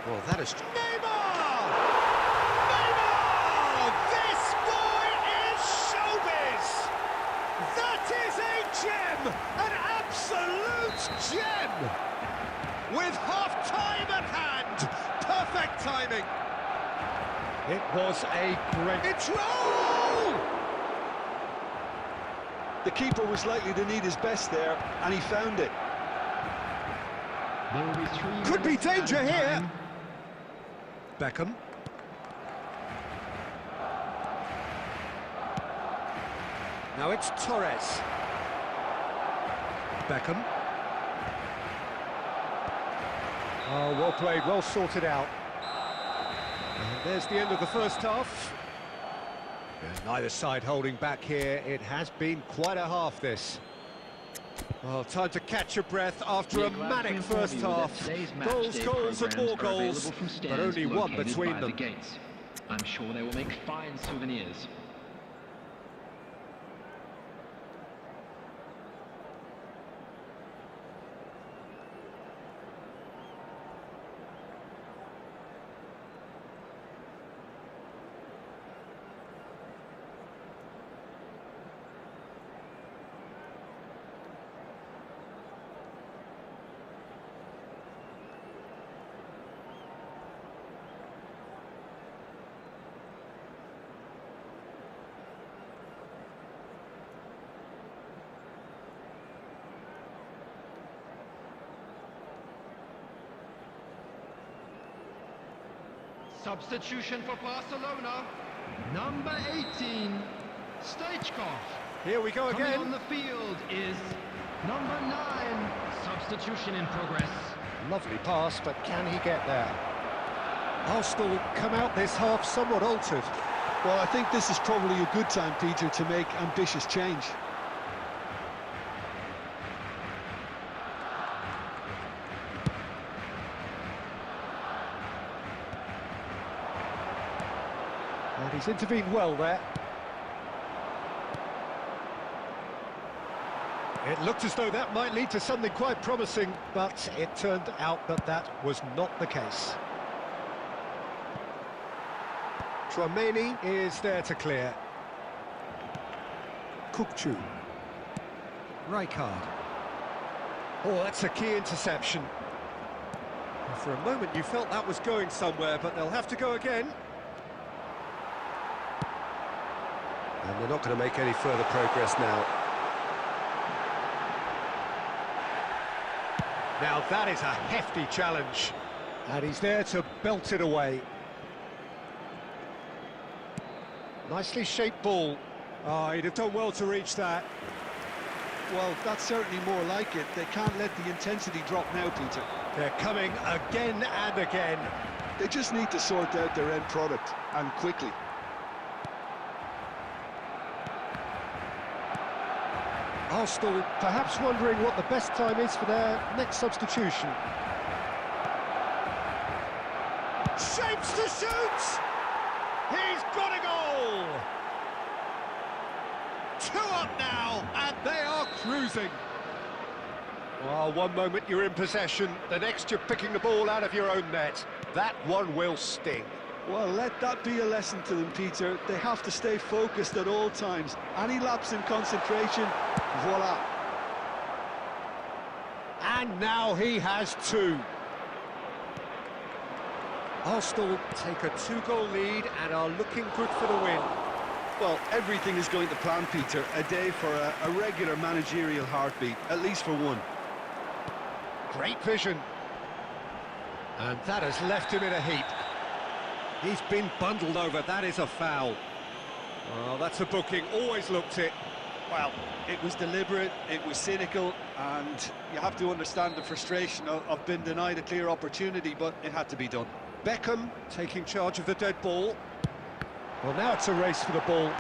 Well, that is... Neymar! Neymar! This boy is showbiz! That is a gem! An absolute gem! With half-time at hand, perfect timing. It was a great... It's roll! The keeper was likely to need his best there, and he found it. There will be 3 Could be minutes danger added here. time. Beckham. Now it's Torres. Beckham. Oh, well played, well sorted out. And there's the end of the first half. And neither side holding back here. It has been quite a half, this. Well, time to catch your breath after a manic first half. Goals, goals and more goals, but only one between them. I'm sure they will make fine souvenirs. Substitution for Barcelona. Number 18, Stoichkov. Here we go Coming again. on the field is number 9. Substitution in progress. Lovely pass, but can he get there? Arsenal come out this half somewhat altered. Well, I think this is probably a good time, Peter, to make ambitious change. And he's intervened well there. It looked as though that might lead to something quite promising, but it turned out that that was not the case. Tchouaméni is there to clear. Kukçu. Rijkaard. Oh, that's a key interception. For a moment you felt that was going somewhere, but they'll have to go again. And they're not going to make any further progress now. Now that is a hefty challenge. And he's there to belt it away. Nicely shaped ball. Oh, he'd have done well to reach that. Well, that's certainly more like it. They can't let the intensity drop now, Peter. They're coming again and again. They just need to sort out their end product, and quickly. Arsenal perhaps wondering what the best time is for their next substitution. Shapes to shoot! He's got a goal! 2 up now, and they are cruising. Well, one moment you're in possession, the next you're picking the ball out of your own net. That one will sting. Well, let that be a lesson to them, Peter. They have to stay focused at all times. Any lapse in concentration, voila. And now he has 2. Arsenal take a 2-goal lead and are looking good for the win. Well, everything is going to plan, Peter. A day for a regular managerial heartbeat, at least for one. Great vision. And that has left him in a heap. He's been bundled over, that is a foul. Well, that's a booking, always looked it. Well, it was deliberate, it was cynical, and you have to understand the frustration of being denied a clear opportunity, but it had to be done. Beckham taking charge of the dead ball. Well, now it's a race for the ball.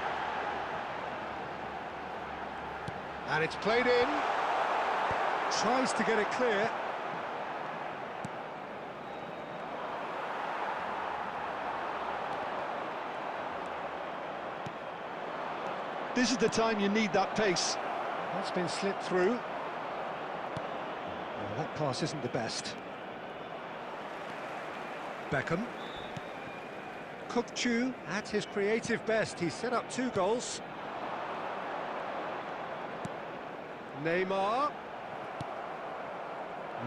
And it's played in. Tries to get it clear. This is the time you need that pace. That's been slipped through. Well, that pass isn't the best. Beckham. Kukçu at his creative best. He's set up 2 goals. Neymar.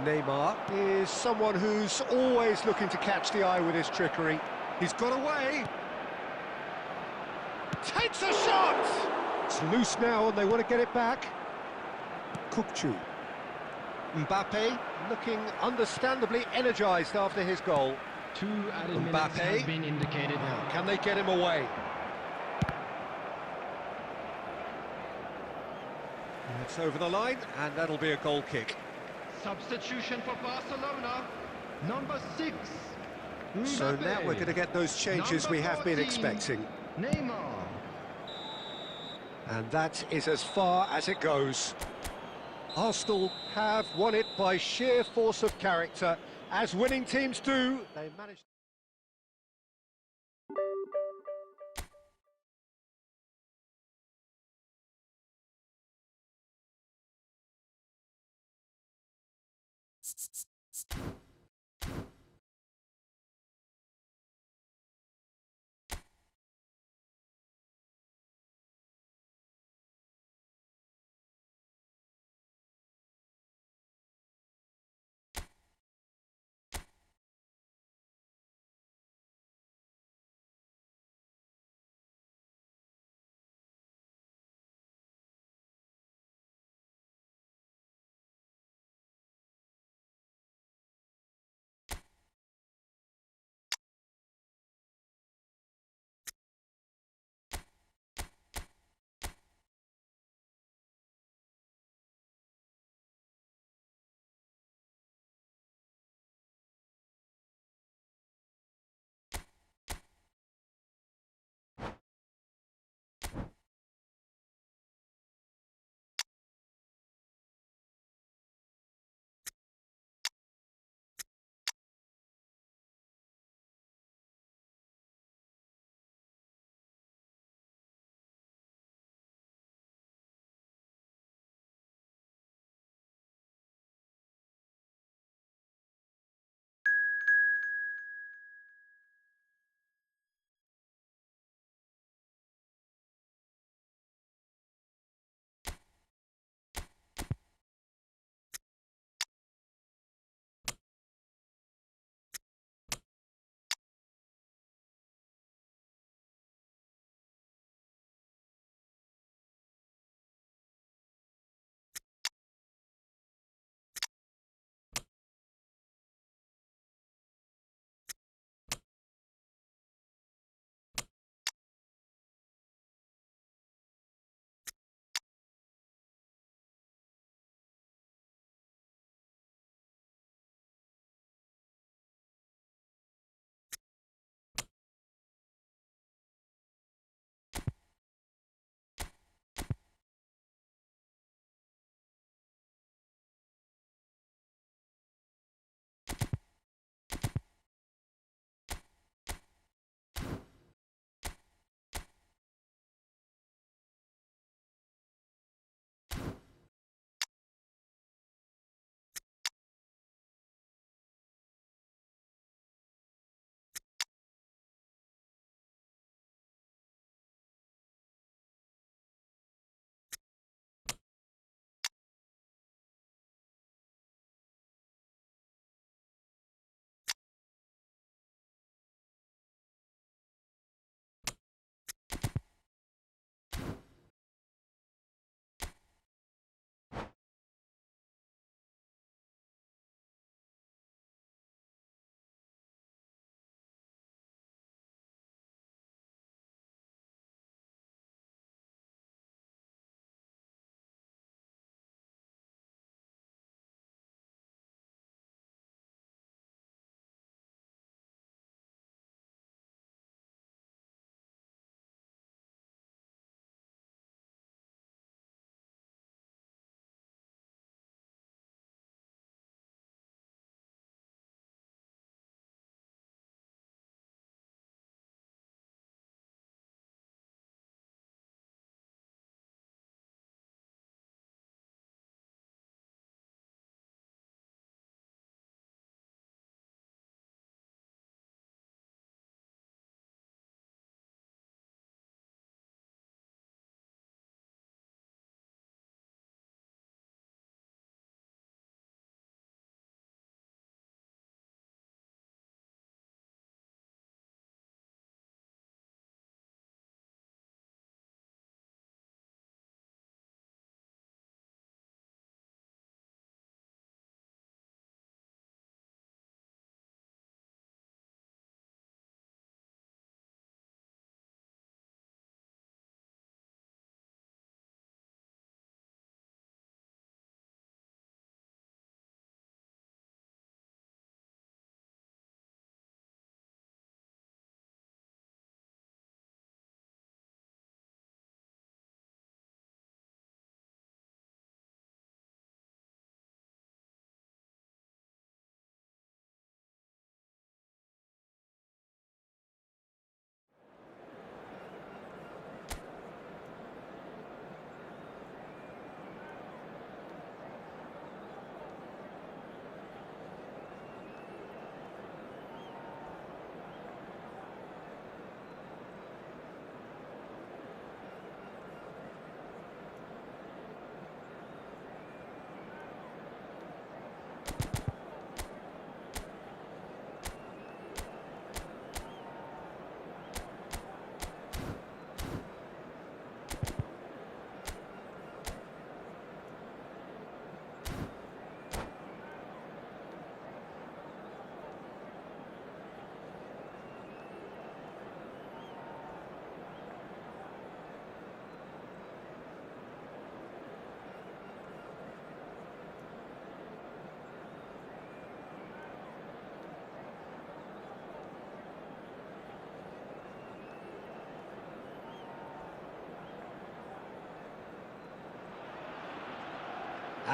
Neymar is someone who's always looking to catch the eye with his trickery. He's got away. Takes a shot! It's loose now and they want to get it back. Kukçu. Mbappe looking understandably energised after his goal. 2 added minutes has been indicated. Now, can they get him away? It's over the line, and that'll be a goal kick. Substitution for Barcelona. Number 6. So now we're going to get those changes we have been 14, expecting. Neymar. And that is as far as it goes. Arsenal have won it by sheer force of character. As winning teams do, they managed...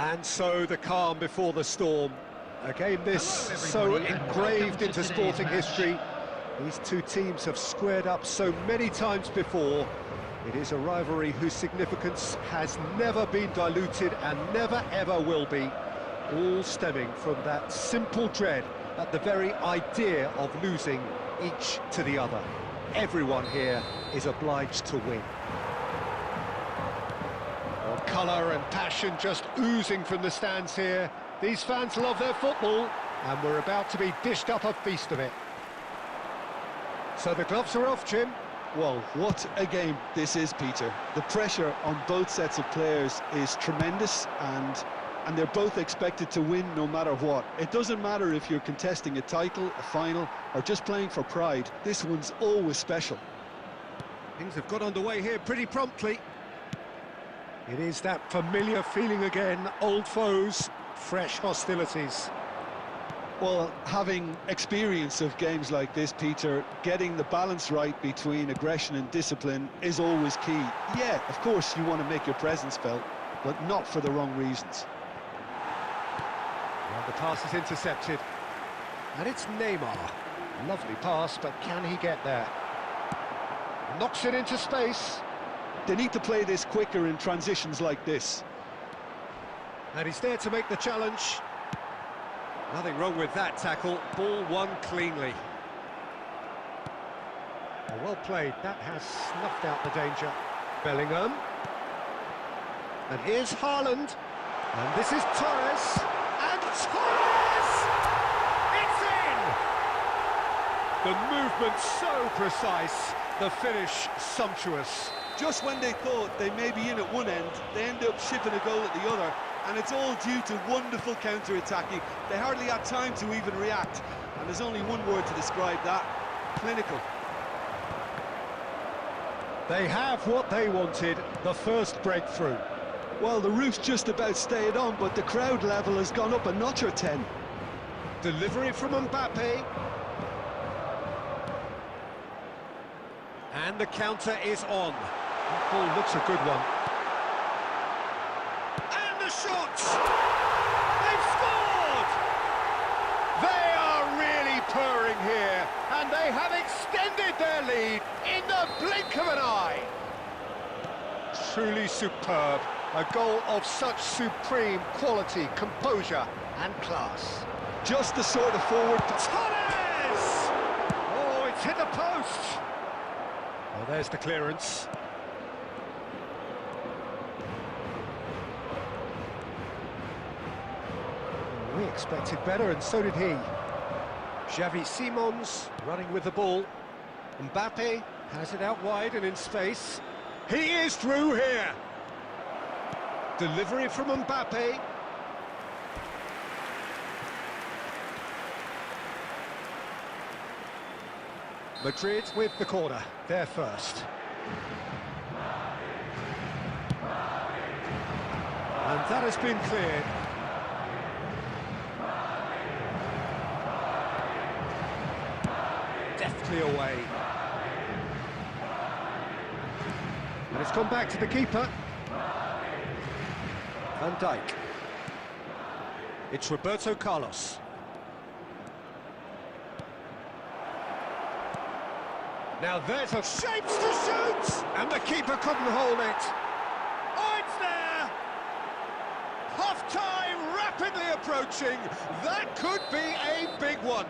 And so the calm before the storm. A game this so engraved into sporting history. These two teams have squared up so many times before. It is a rivalry whose significance has never been diluted and never ever will be. All stemming from that simple dread at the very idea of losing each to the other. Everyone here is obliged to win. Well, colour and passion just oozing from the stands here. These fans love their football, and we're about to be dished up a feast of it. So the gloves are off, Jim. Well, what a game this is, Peter. The pressure on both sets of players is tremendous, and they're both expected to win no matter what. It doesn't matter if you're contesting a title, a final, or just playing for pride. This one's always special. Things have got underway here pretty promptly. It is that familiar feeling again, old foes, fresh hostilities. Well, having experience of games like this, Peter, getting the balance right between aggression and discipline is always key. Yeah, of course you want to make your presence felt, but not for the wrong reasons. Well, the pass is intercepted. And it's Neymar. Lovely pass, but can he get there? Knocks it into space. They need to play this quicker in transitions like this. And he's there to make the challenge. Nothing wrong with that tackle. Ball won cleanly. Well played. That has snuffed out the danger. Bellingham. And here's Haaland. And this is Torres. And Torres! It's in! The movement so precise. The finish sumptuous. Just when they thought they may be in at one end, they end up shipping a goal at the other, and it's all due to wonderful counter-attacking. They hardly had time to even react, and there's only one word to describe that: clinical. They have what they wanted, the first breakthrough. Well, the roof's just about stayed on, but the crowd level has gone up a notch or 10. Delivery from Mbappe. And the counter is on. That ball looks a good one. And the shots! They've scored! They are really purring here, and they have extended their lead in the blink of an eye. Truly superb. A goal of such supreme quality, composure and class. Just the sort of forward... Torres! Oh, it's hit the post! Oh, there's the clearance. We expected better, and so did he. Xavi Simons running with the ball. Mbappe has it out wide and in space. He is through here. Delivery from Mbappe. Madrid with the corner, they're first. And that has been cleared. Deftly away. And it's come back to the keeper. Van Dijk. It's Roberto Carlos. Now there's a shapes to shoot! And the keeper couldn't hold it. Oh, it's there! Half-time rapidly approaching. That could be a big one.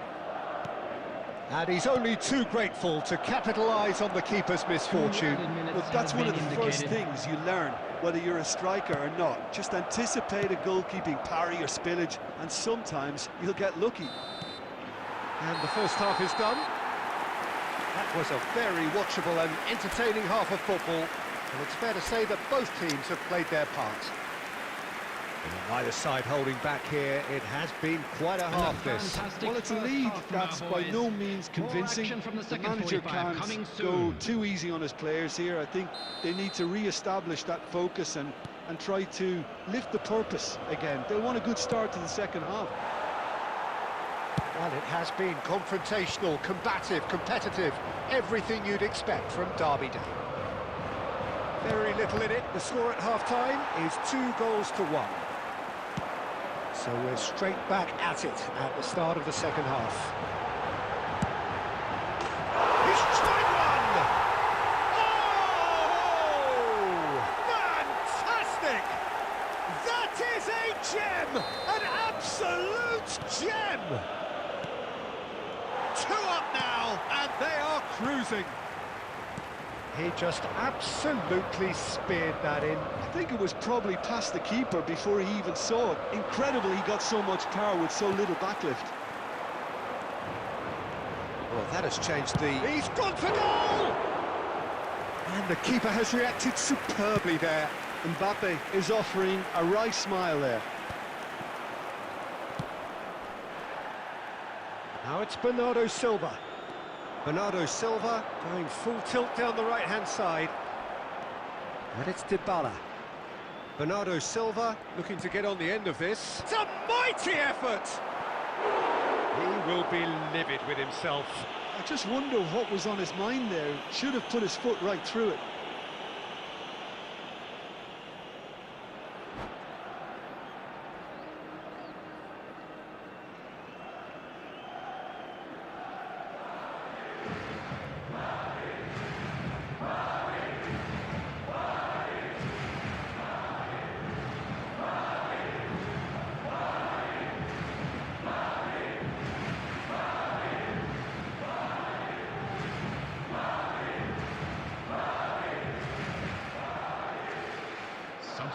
And he's only too grateful to capitalise on the keeper's misfortune. Look, that's one of the first things you learn, whether you're a striker or not. Just anticipate a goalkeeping parry or spillage, and sometimes you'll get lucky. And the first half is done. That was a very watchable and entertaining half of football, and it's fair to say that both teams have played their part. And neither side holding back here. It has been quite a half this. Well, it's a lead that's by no means convincing. The manager can't go too easy on his players here. I think they need to re-establish that focus and try to lift the purpose again. They want a good start to the second half. Well, it has been confrontational, combative, competitive, everything you'd expect from Derby Day. Very little in it. The score at half-time is 2-1. So we're straight back at it at the start of the second half. He's tried one! Oh! Fantastic! That is a gem! An absolute gem! 2 up now, and they are cruising. He just absolutely speared that in. I think it was probably past the keeper before he even saw it. Incredible he got so much power with so little backlift. Well, that has changed the... He's gone for goal! And the keeper has reacted superbly there. Mbappe is offering a wry smile there. Now it's Bernardo Silva. Bernardo Silva going full tilt down the right-hand side. And it's Dybala. Bernardo Silva looking to get on the end of this. It's a mighty effort! He will be livid with himself. I just wonder what was on his mind there. Should have put his foot right through it.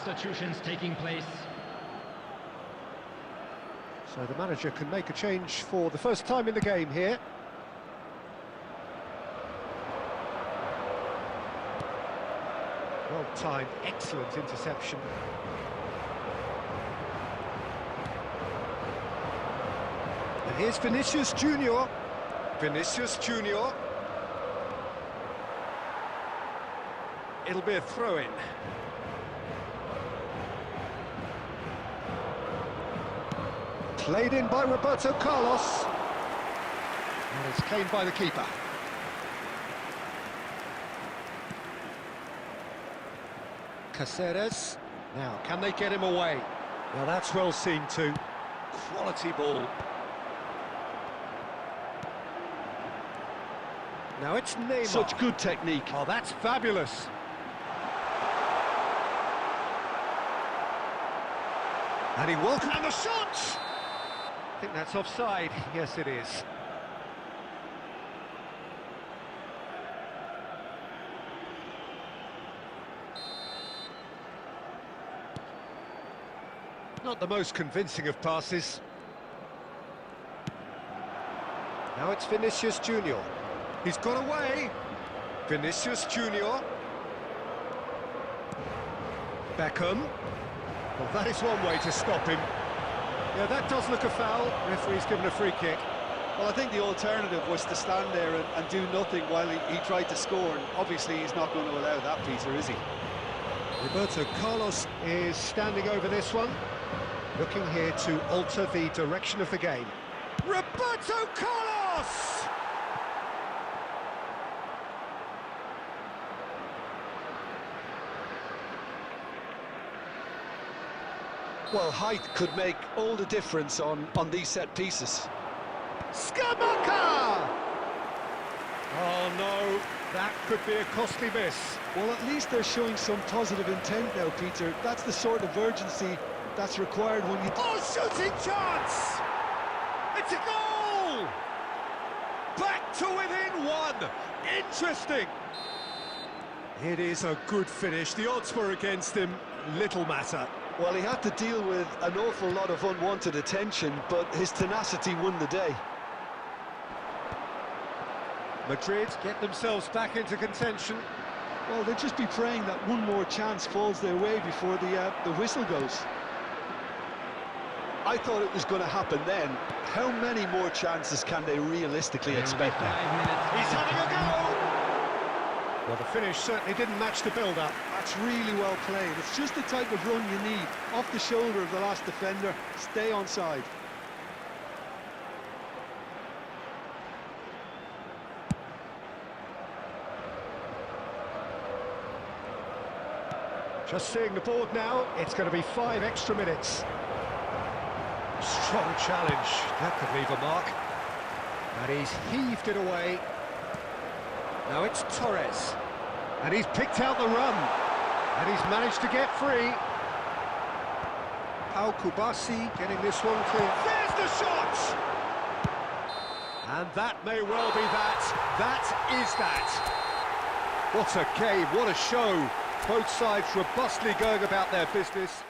Substitutions taking place. So the manager can make a change for the first time in the game here. Well timed, excellent interception. And here's Vinicius Junior. Vinicius Junior. It'll be a throw-in. Played in by Roberto Carlos. And it's claimed by the keeper. Caceres. Now, can they get him away? Well, that's well seen too. Quality ball. Now it's Neymar. Such good technique. Oh, that's fabulous. And he welcomed... And the shot! I think that's offside. Yes, it is. Not the most convincing of passes. Now it's Vinicius Junior. He's got away. Vinicius Junior. Beckham. Well, that is one way to stop him. Yeah, that does look a foul. Referee's given a free kick. Well, I think the alternative was to stand there and do nothing while he tried to score, and obviously he's not going to allow that, Peter, is he? Roberto Carlos is standing over this one, looking here to alter the direction of the game. Roberto Carlos! Well, height could make all the difference on these set pieces. Skamaka! Oh no, that could be a costly miss. Well, at least they're showing some positive intent now, Peter. That's the sort of urgency that's required when you... Oh, shooting chance! It's a goal! Back to within one! Interesting! It is a good finish. The odds were against him. Little matter. Well, he had to deal with an awful lot of unwanted attention, but his tenacity won the day. Madrid get themselves back into contention. Well, they'll just be praying that one more chance falls their way before the whistle goes. I thought it was going to happen then. How many more chances can they realistically expect now? He's having a go! Well, the finish certainly didn't match the build-up. That's really well played. It's just the type of run you need. Off the shoulder of the last defender, stay onside. Just seeing the board now, it's going to be 5 extra minutes. Strong challenge. That could leave a mark. And he's heaved it away. Now it's Torres. And he's picked out the run. And he's managed to get free. Pau Kubasi getting this one clear. There's the shot! And that may well be that. That is that. What a game, what a show. Both sides robustly going about their business.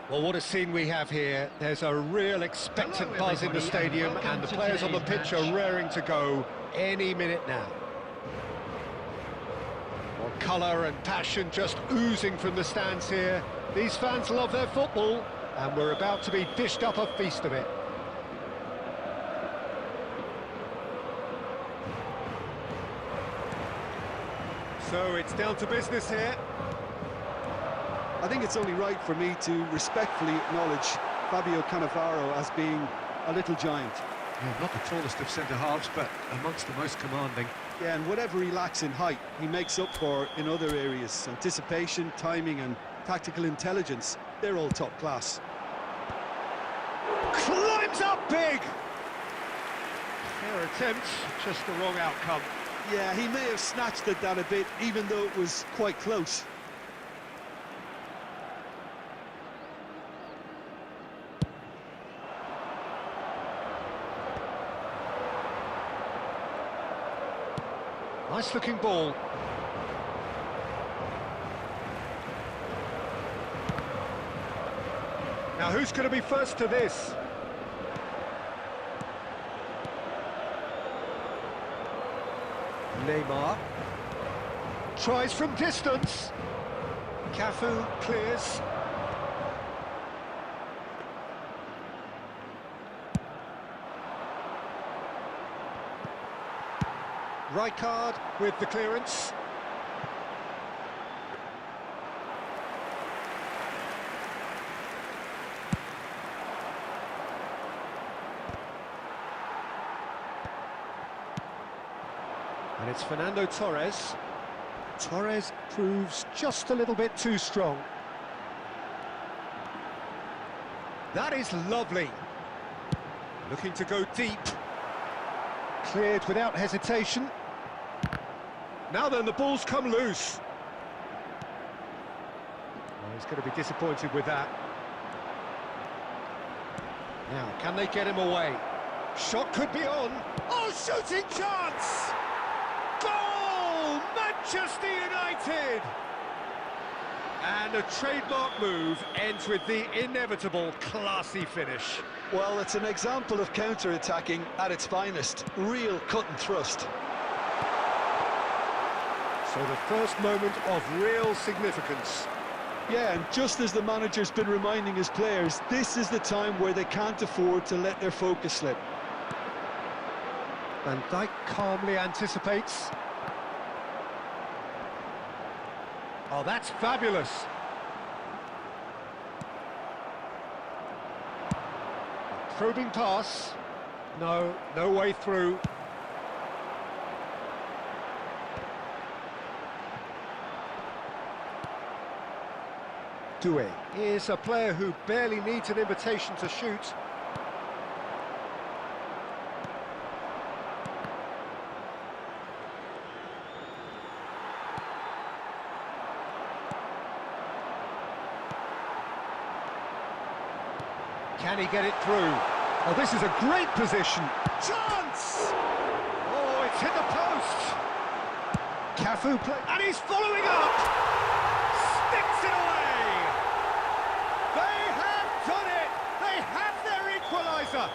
Well, what a scene we have here. There's a real expectant buzz in the stadium, and the players on the pitch are raring to go any minute now. Well, colour and passion just oozing from the stands here. These fans love their football, and we're about to be dished up a feast of it. So it's down to business here. I think it's only right for me to respectfully acknowledge Fabio Cannavaro as being a little giant. Yeah, not the tallest of centre-halves, but amongst the most commanding. Yeah, and whatever he lacks in height, he makes up for in other areas. Anticipation, timing and tactical intelligence, they're all top class. Climbs up big! Fair attempt, just the wrong outcome. Yeah, he may have snatched at that a bit, even though it was quite close. Nice looking ball. Now who's going to be first to this? Neymar tries from distance. Cafu clears. Rijkaard with the clearance. And it's Fernando Torres. Torres proves just a little bit too strong. That is lovely. Looking to go deep. Cleared without hesitation. Now then, the ball's come loose. Well, he's going to be disappointed with that. Now, can they get him away? Shot could be on. Oh, shooting chance! Goal! Manchester United! And a trademark move ends with the inevitable classy finish. Well, it's an example of counter-attacking at its finest. Real cut and thrust. So the first moment of real significance. Yeah, and just as the manager's been reminding his players, this is the time where they can't afford to let their focus slip. Van Dijk calmly anticipates. Oh, that's fabulous. Probing pass. No way through. Doué is a player who barely needs an invitation to shoot. Can he get it through? Oh, this is a great position. Chance! Oh, it's hit the post. Cafu play, and he's following up. Sticks it away. They have done it. They have their equaliser.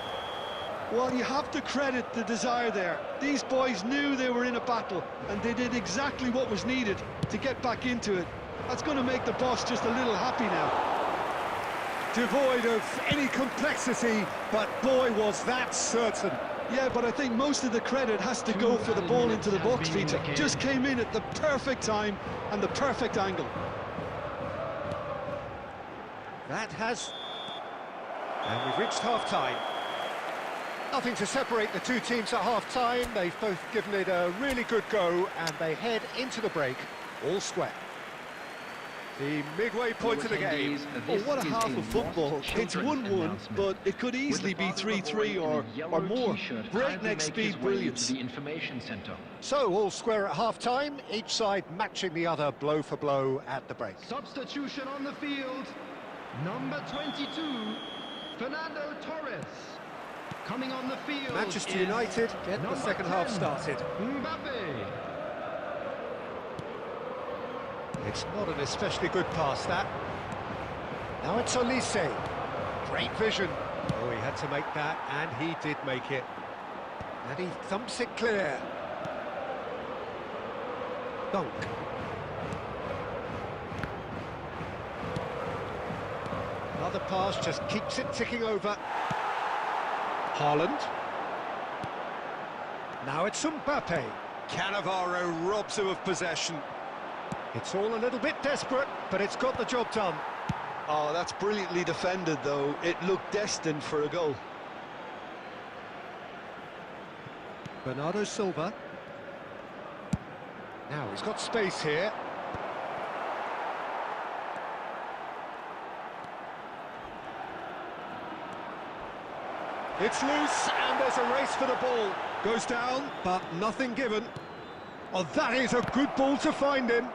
Well, you have to credit the desire there. These boys knew they were in a battle, and they did exactly what was needed to get back into it. That's going to make the boss just a little happy now. Devoid of any complexity, but boy, was that certain. Yeah, but I think most of the credit has to go for the ball into the box, Peter. Just came in at the perfect time and the perfect angle. That has... And we've reached half-time. Nothing to separate the two teams at half-time. They've both given it a really good go, and they head into the break all square. The midway point of the game. Oh, what a half of football. It's 1-1, but it could easily be 3-3 or more. Breakneck speed brilliance. So, all square at half-time, each side matching the other blow for blow at the break. Substitution on the field. Number 22, Fernando Torres. Coming on the field, Manchester United get the second half started. Mbappe. It's not an especially good pass, that. Now it's Olise. Great vision. Oh, he had to make that, and he did make it. And he thumps it clear. Dunk. Another pass just keeps it ticking over. Haaland. Now it's Mbappe. Cannavaro robs him of possession. It's all a little bit desperate, but it's got the job done. Oh, that's brilliantly defended, though. It looked destined for a goal. Bernardo Silva. Now he's got space here. It's loose, and there's a race for the ball. Goes down, but nothing given. Oh, that is a good ball to find him.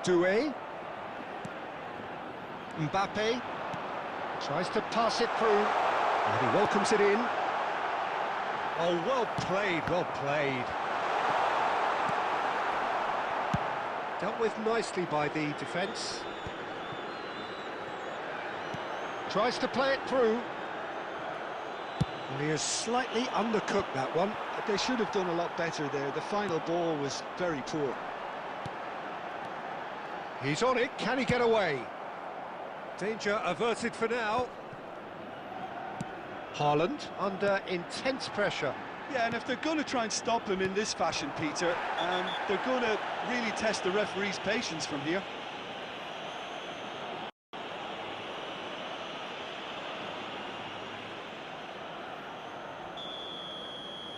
Doué. Mbappe. Tries to pass it through. And he welcomes it in. Oh, well played, well played. Dealt with nicely by the defence. Tries to play it through. And he has slightly undercooked that one. They should have done a lot better there. The final ball was very poor. He's on it, can he get away? Danger averted for now. Haaland under intense pressure. Yeah, and if they're going to try and stop him in this fashion, Peter, they're going to really test the referee's patience from here.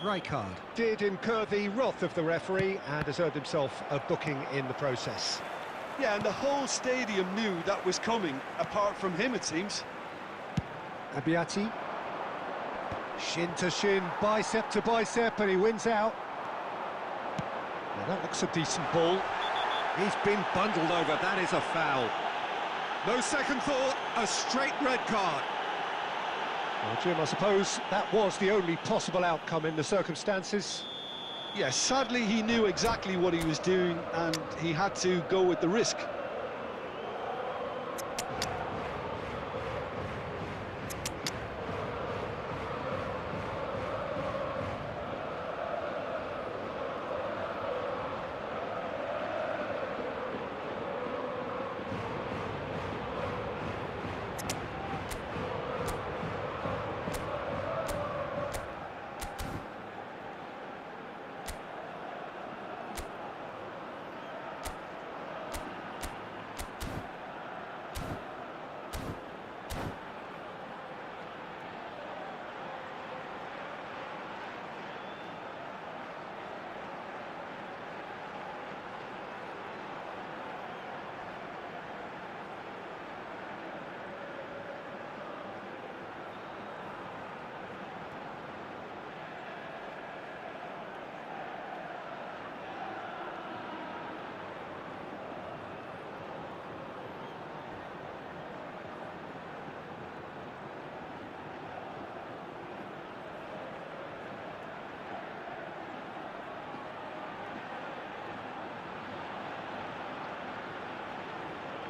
Rijkaard did incur the wrath of the referee and has earned himself a booking in the process. Yeah, and the whole stadium knew that was coming, apart from him, it seems. Abiati. Shin to shin, bicep to bicep, and he wins out. Now that looks a decent ball. He's been bundled over, that is a foul. No second thought, a straight red card. Well, Jim, I suppose that was the only possible outcome in the circumstances. Yes, sadly he knew exactly what he was doing and he had to go with the risk.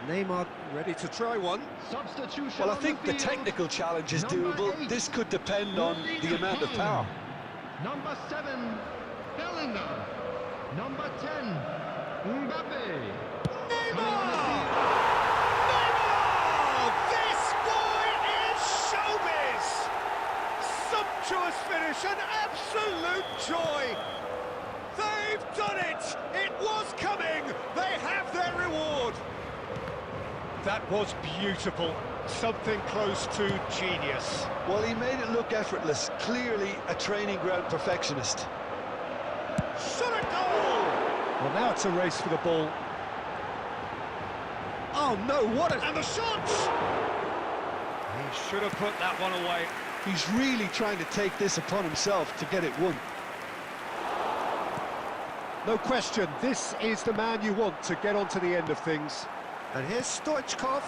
Neymar ready to try one. Substitution. Well, I think the technical challenge is doable. This could depend on the amount of power. Number 7, Bellingham. Number 10, Mbappe. Neymar! Neymar! This boy is showbiz! Sumptuous finish, an absolute joy! They've done it! It was coming! They have their reward! That was beautiful. Something close to genius. Well, he made it look effortless. Clearly a training ground perfectionist. Shot a goal! Well, now it's a race for the ball. Oh no, what a... And the shot! He should have put that one away. He's really trying to take this upon himself to get it won. No question, this is the man you want to get onto the end of things. And here's Stoichkov.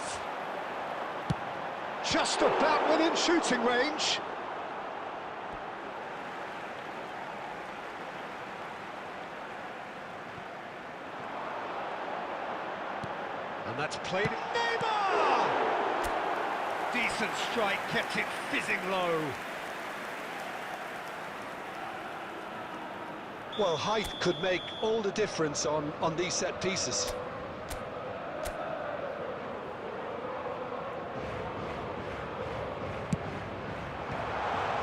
Just about within shooting range. And that's played... Neymar! Decent strike, kept it fizzing low. Well, height could make all the difference on these set pieces.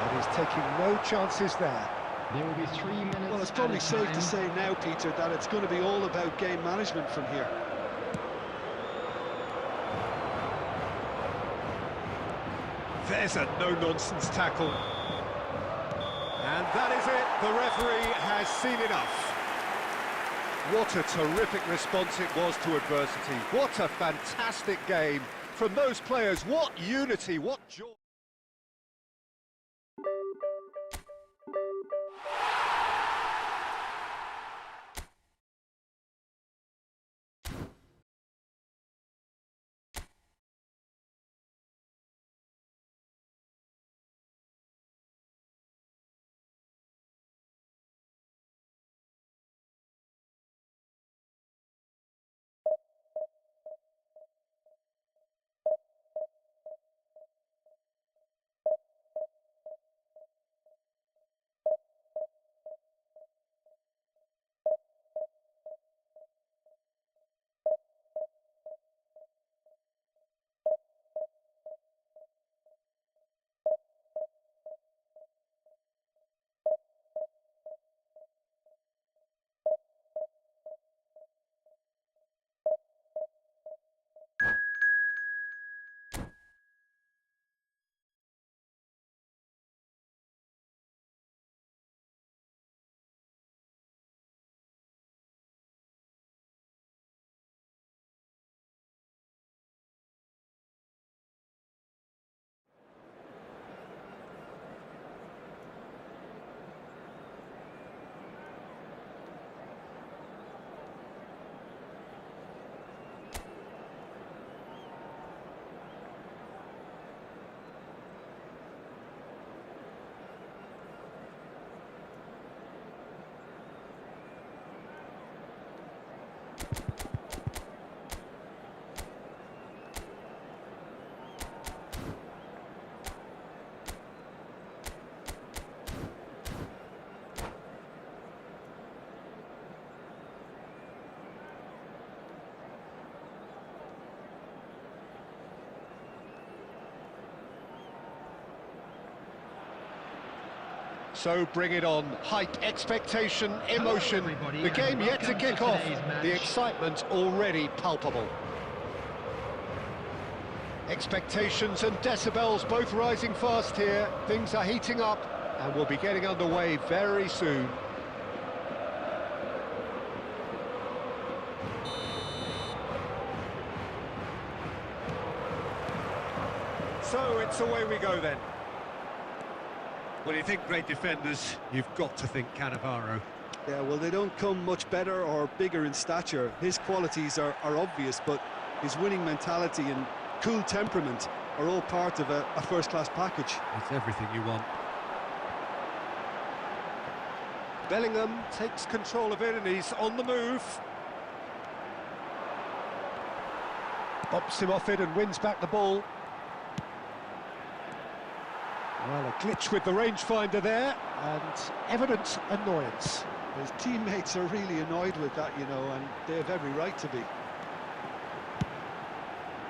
And he's taking no chances there. There will be 3 minutes. Well, it's probably safe to say now, Peter, that it's going to be all about game management from here. There's a no-nonsense tackle. And that is it. The referee has seen enough. What a terrific response it was to adversity. What a fantastic game from those players. What unity, what joy. So bring it on. Hype, expectation, emotion. The game yet to kick off. The excitement already palpable. Expectations and decibels both rising fast here. Things are heating up and we'll be getting underway very soon. So it's away we go then. When you think great defenders, you've got to think Cannavaro. Yeah, well, they don't come much better or bigger in stature. His qualities are obvious, but his winning mentality and cool temperament are all part of a first-class package. It's everything you want. Bellingham takes control of it and he's on the move. Bops him off it and wins back the ball. Well, a glitch with the rangefinder there, and evident annoyance. His teammates are really annoyed with that, you know, and they have every right to be.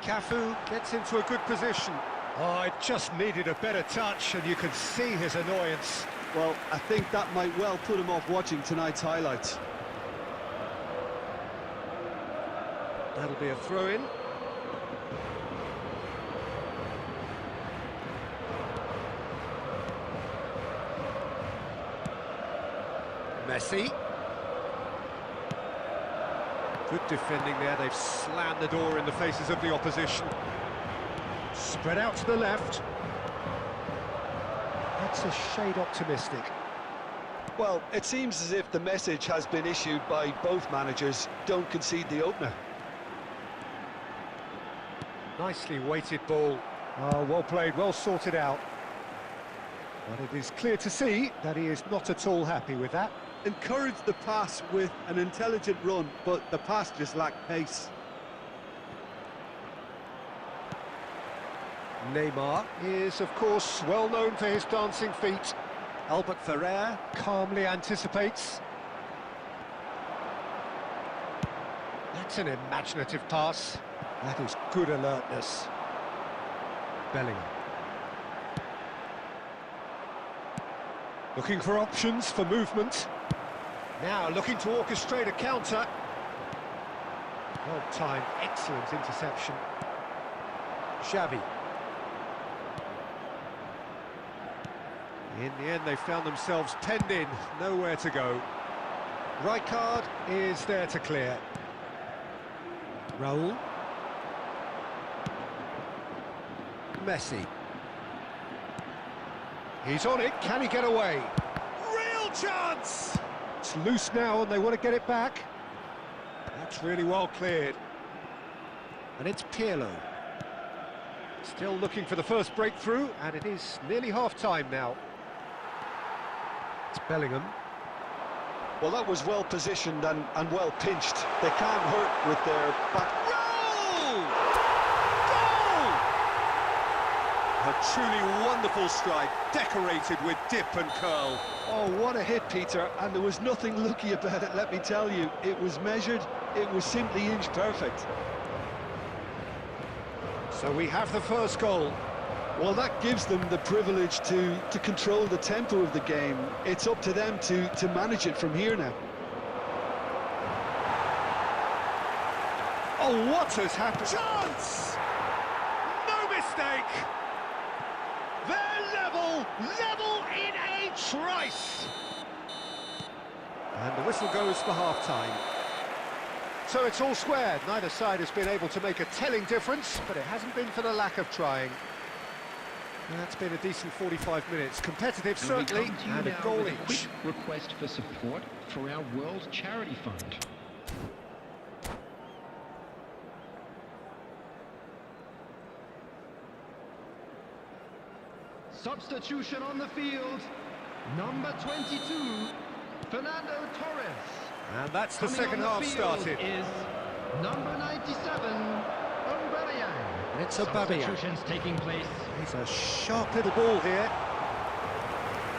Cafu gets into a good position. Oh, it just needed a better touch, and you can see his annoyance. Well, I think that might well put him off watching tonight's highlights. That'll be a throw-in. Messi. Good defending there, they've slammed the door in the faces of the opposition. Spread out to the left. That's a shade optimistic. Well, it seems as if the message has been issued by both managers: don't concede the opener. Nicely weighted ball. Oh, well played, well sorted out. But it is clear to see that he is not at all happy with that. Encouraged the pass with an intelligent run, but the pass just lacked pace. Neymar is, of course, well known for his dancing feet. Albert Ferrer calmly anticipates. That's an imaginative pass. That is good alertness. Bellingham. Looking for options for movement. Now looking to orchestrate a counter. Well timed, excellent interception. Xavi. In the end, they found themselves penned in, nowhere to go. Right card is there to clear. Raul. Messi. He's on it, can he get away? Real chance! It's loose now and they want to get it back. That's really well cleared. And it's Pirlo. Still looking for the first breakthrough, and it is nearly half-time now. It's Bellingham. Well, that was well positioned and well pinched. They can't hurt with their back. Goal! Goal! A truly wonderful strike, decorated with dip and curl. Oh, what a hit, Peter, and there was nothing lucky about it, let me tell you. It was measured, it was simply inch perfect. So we have the first goal. Well, that gives them the privilege to control the tempo of the game. It's up to them to manage it from here now. Oh, what has happened? Chance! No mistake! They're level in a trice! And the whistle goes for half-time. So it's all squared. Neither side has been able to make a telling difference, but it hasn't been for the lack of trying. That's been a decent 45 minutes. Competitive, certainly, and a goal each. Quick request for support for our World Charity Fund. Substitution on the field. Number 22, Fernando Torres. And that's the second half started. Is number 97, Aubameyang. It's Aubameyang. Substitutions taking place. It's a sharp little ball here.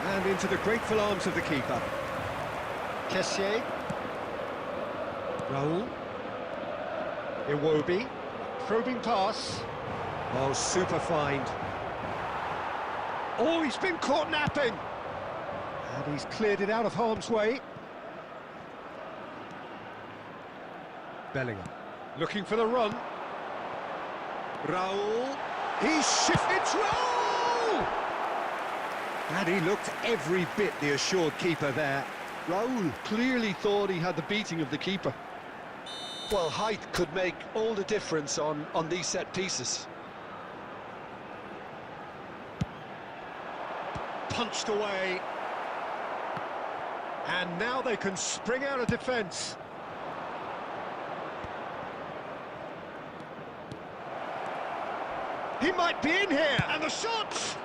And into the grateful arms of the keeper. Kessié. Raul. Iwobi. Probing pass. Oh, super find. Oh, he's been caught napping. And he's cleared it out of harm's way. Bellingham. Looking for the run. Raul. He's shifted. Raul! And he looked every bit the assured keeper there. Raul clearly thought he had the beating of the keeper. Well, height could make all the difference on these set pieces. Punched away. And now they can spring out of defence. He might be in here, and the shot!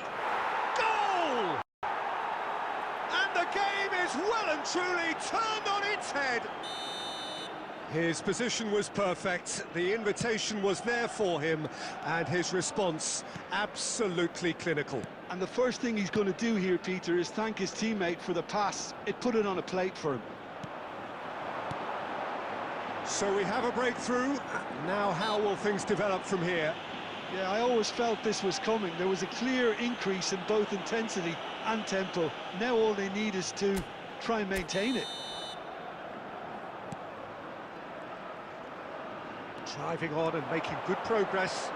Goal! And the game is well and truly turned on its head. His position was perfect, the invitation was there for him, and his response absolutely clinical. And the first thing he's going to do here, Peter, is thank his teammate for the pass. It put it on a plate for him. So we have a breakthrough. Now how will things develop from here? Yeah, I always felt this was coming. There was a clear increase in both intensity and tempo. Now all they need is to try and maintain it. Driving on and making good progress.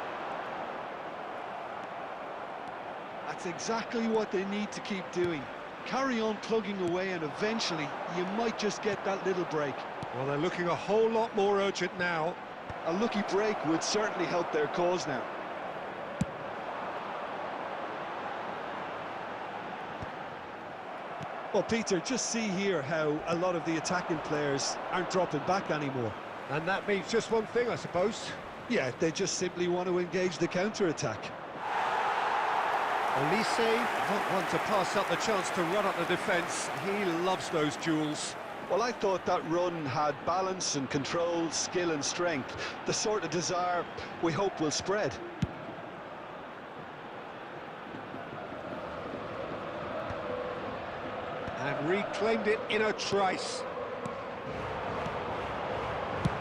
That's exactly what they need to keep doing. Carry on plugging away and eventually you might just get that little break. Well, they're looking a whole lot more urgent now. A lucky break would certainly help their cause now. Well, Peter, just see here how a lot of the attacking players aren't dropping back anymore. And that means just one thing, I suppose. Yeah, they just simply want to engage the counter-attack. Olise, not one to pass up the chance to run up the defence. He loves those duels. Well, I thought that run had balance and control, skill and strength. The sort of desire we hope will spread. reclaimed it in a trice.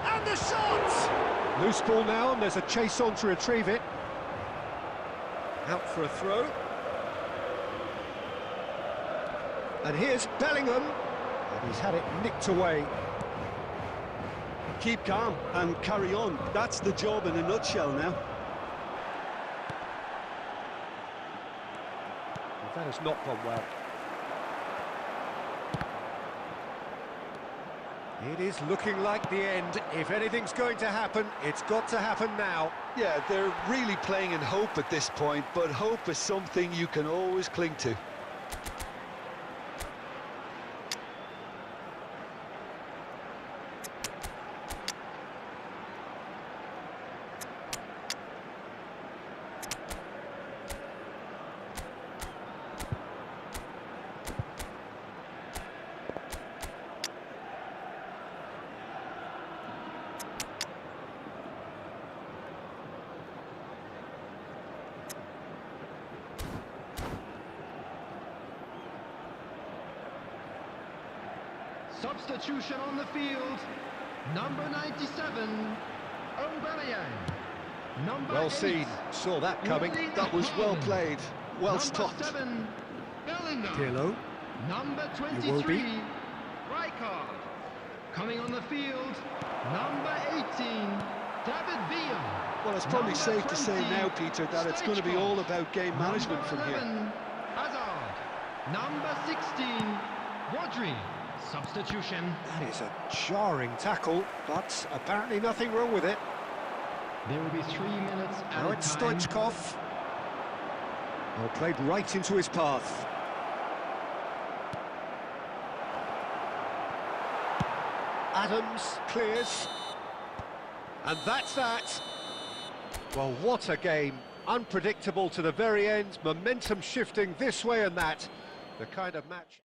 And the shot! Loose ball now, and there's a chase on to retrieve it. Out for a throw. And here's Bellingham. And he's had it nicked away. Keep calm and carry on. That's the job in a nutshell now. Well, that has not gone well. It is looking like the end. If anything's going to happen, it's got to happen now. Yeah, they're really playing in hope at this point, but hope is something you can always cling to. Substitution on the field. Number 97, Aubameyang. Number Well 8, seen. Saw that coming. That was well played. Well Number stopped. 7, Bellingham. Pirlo. Number will be. 23, Rijkaard. Coming on the field, number 18, David Villa. Well, it's probably Number safe to say 20, now, Peter, that it's going to be all about game management from Number here. 11, Hazard. Number 16, Rodri. Substitution. That is a jarring tackle, but apparently nothing wrong with it. There will be 3 minutes at Now a it's time. Stoichkov. Well, played right into his path. Adams clears. And that's that. Well, what a game. Unpredictable to the very end. Momentum shifting this way and that. The kind of match...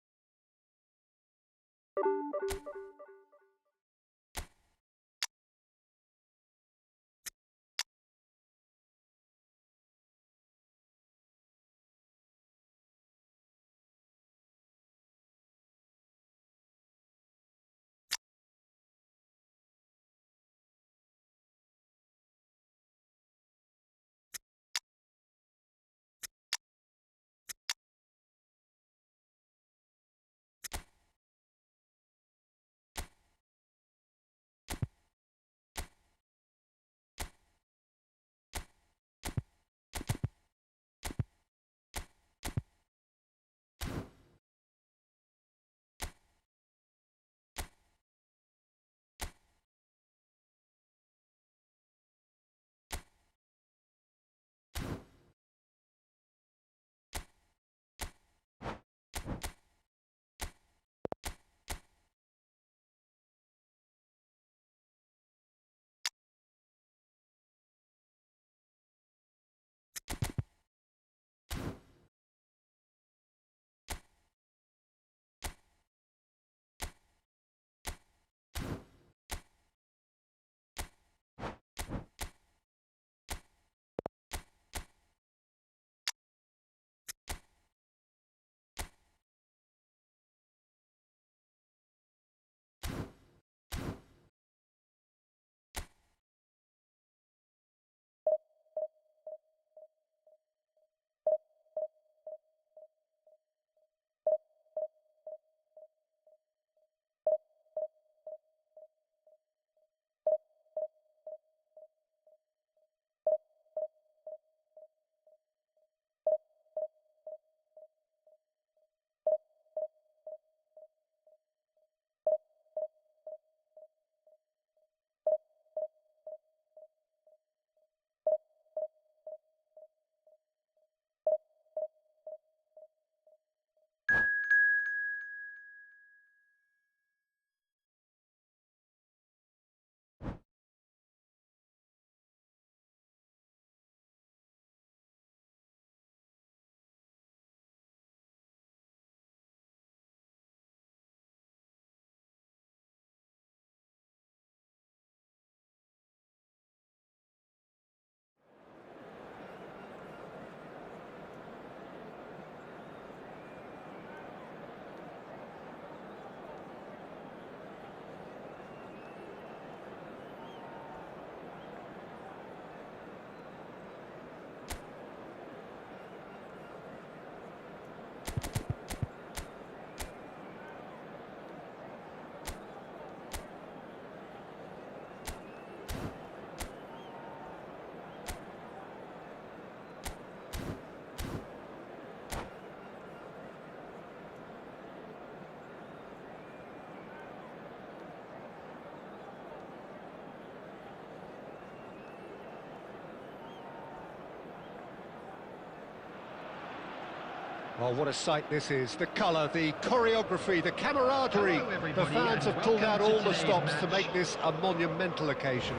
Well, what a sight this is. The colour, the choreography, the camaraderie. Hello, The fans have pulled out all the stops to match. make this a monumental occasion.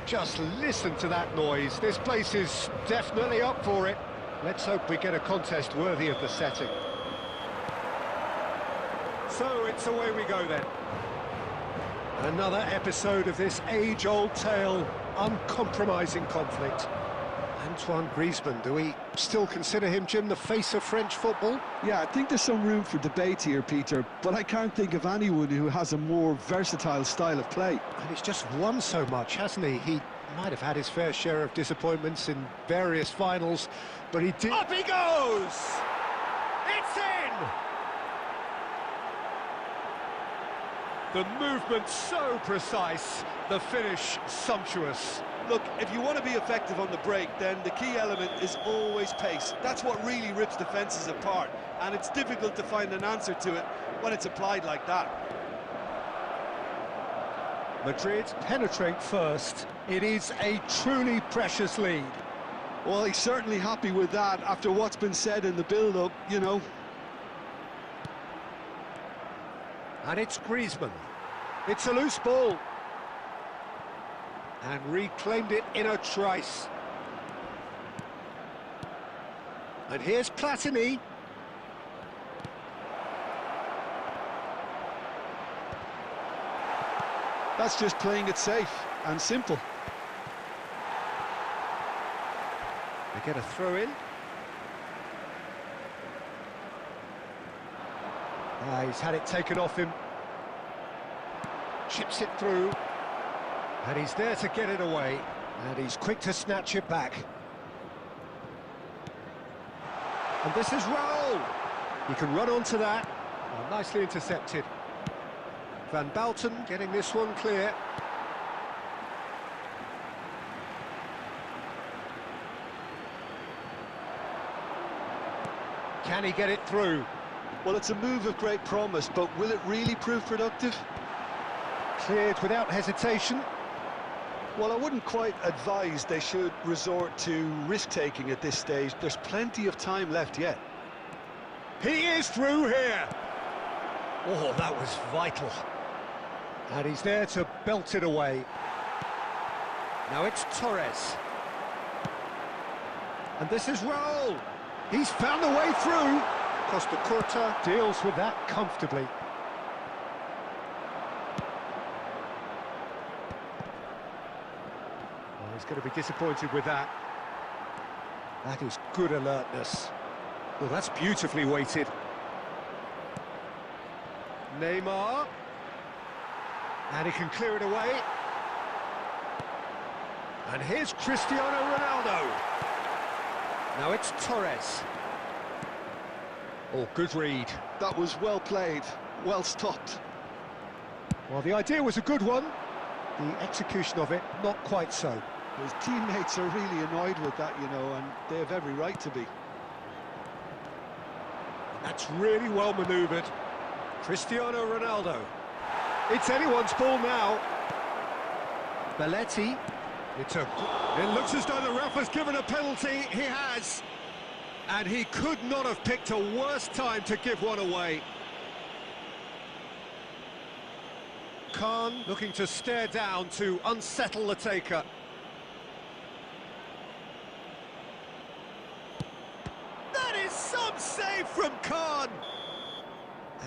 Just listen to that noise. This place is definitely up for it. Let's hope we get a contest worthy of the setting. So it's away we go then. Another episode of this age-old tale, uncompromising conflict. Antoine Griezmann, do we still consider him, Jim, the face of French football? Yeah, I think there's some room for debate here, Peter, but I can't think of anyone who has a more versatile style of play. And he's just won so much, hasn't he? He might have had his fair share of disappointments in various finals, but he did... Up he goes! It's in! The movement so precise, the finish sumptuous. Look, if you want to be effective on the break, then the key element is always pace. That's what really rips defences apart, and it's difficult to find an answer to it when it's applied like that. Madrid penetrate first. It is a truly precious lead. Well, he's certainly happy with that after what's been said in the build-up, you know. And it's Griezmann. It's a loose ball. And reclaimed it in a trice. And here's Platini. That's just playing it safe and simple. They get a throw in. He's had it taken off him. Chips it through. And he's there to get it away. And he's quick to snatch it back. And this is Raul. He can run onto that. Oh, nicely intercepted. Van Balten getting this one clear. Can he get it through? Well, it's a move of great promise, but will it really prove productive? Cleared without hesitation. Well, I wouldn't quite advise they should resort to risk-taking at this stage. There's plenty of time left yet. He is through here. Oh, that was vital. And he's there to belt it away. Now it's Torres. And this is Raul. He's found a way through. Costa Curta deals with that comfortably. Oh, he's going to be disappointed with that. That is good alertness. Well, that's beautifully weighted. Neymar. And he can clear it away. And here's Cristiano Ronaldo. Now it's Torres. Oh, good read. That was well played, well stopped. Well, the idea was a good one. The execution of it, not quite so. His teammates are really annoyed with that, you know, and they have every right to be. That's really well manoeuvred. Cristiano Ronaldo. It's anyone's ball now. Belletti. It looks as though the ref has given a penalty. He has. And he could not have picked a worse time to give one away. Khan looking to stare down to unsettle the taker. That is some save from Khan.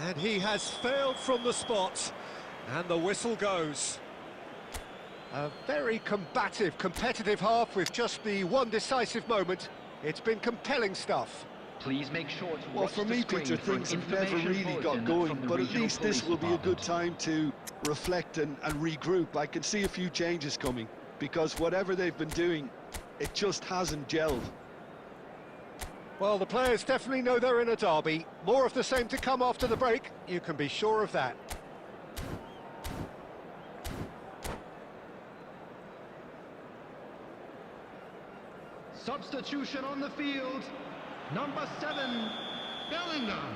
And he has failed from the spot. And the whistle goes. A very combative, competitive half with just the one decisive moment. It's been compelling stuff. Please make sure to Well, watch for the me, screen Peter, for an things have never information really got bulletin going, from the but at regional least this police will be a good department. time to reflect and regroup. I can see a few changes coming, because whatever they've been doing, it just hasn't gelled. Well, the players definitely know they're in a derby. More of the same to come after the break, you can be sure of that. Substitution on the field. Number 7, Bellingham.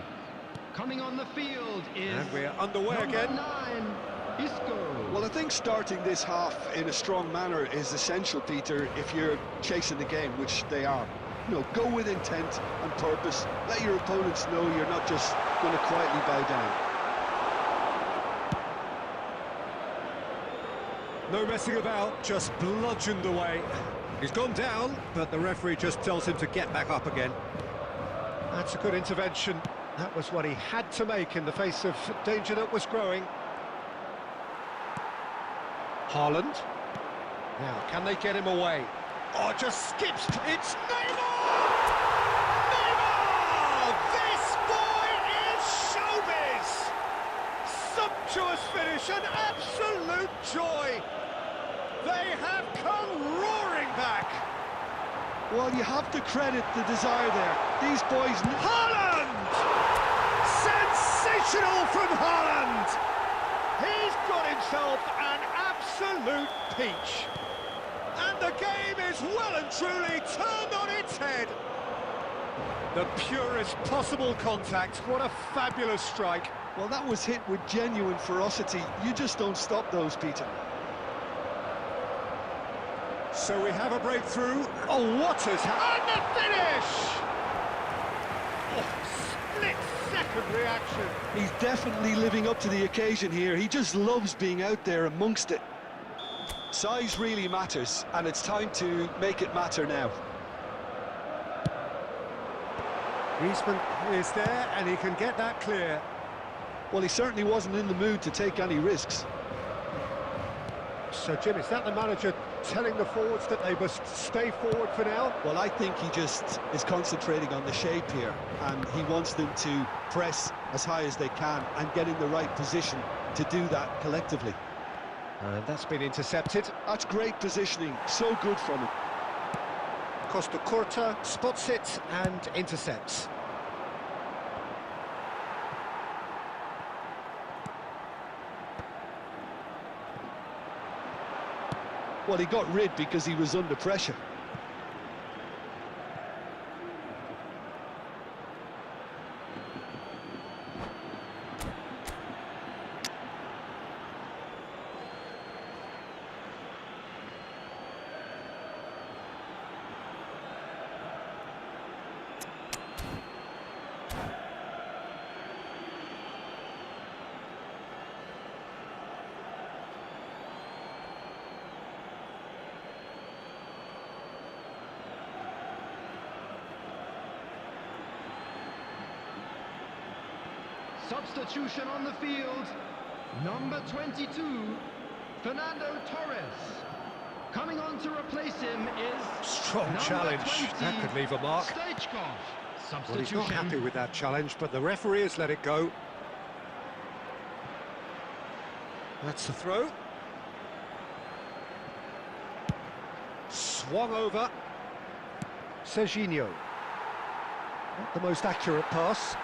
Coming on the field is And we're underway number again. 9, Isco. Well, I think starting this half in a strong manner is essential, Peter, if you're chasing the game, which they are. go with intent and purpose. Let your opponents know you're not just going to quietly bow down. No messing about, just bludgeoned away. He's gone down, but the referee just tells him to get back up again. That's a good intervention. That was what he had to make in the face of danger that was growing. Haaland. Now, can they get him away? Oh, just skips. It's Neymar! Neymar! This boy is showbiz! Sumptuous finish, an absolute joy! They have come roaring back! Well, you have to credit the desire there. These boys... Haaland! Sensational from Haaland! He's got himself an absolute peach. And the game is well and truly turned on its head. The purest possible contact. What a fabulous strike. Well, that was hit with genuine ferocity. You just don't stop those, Peter. So we have a breakthrough. Oh, what has happened? And the finish! Oh, split-second reaction. He's definitely living up to the occasion here. He just loves being out there amongst it. Size really matters, and it's time to make it matter now. Griezmann is there, and he can get that clear. Well, he certainly wasn't in the mood to take any risks. So, Jim, is that the manager telling the forwards that they must stay forward for now? Well, I think he just is concentrating on the shape here, and he wants them to press as high as they can and get in the right position to do that collectively. And that's been intercepted. That's great positioning, so good from him. Costa Curta spots it and intercepts. Well, he got rid because he was under pressure. Substitution on the field, number 22, Fernando Torres. Coming on to replace him is strong challenge. 20, that could leave a mark. Stoichkov. Well, he's not happy with that challenge, but the referee has let it go. That's the throw. Swung over. Serginho. Not the most accurate pass.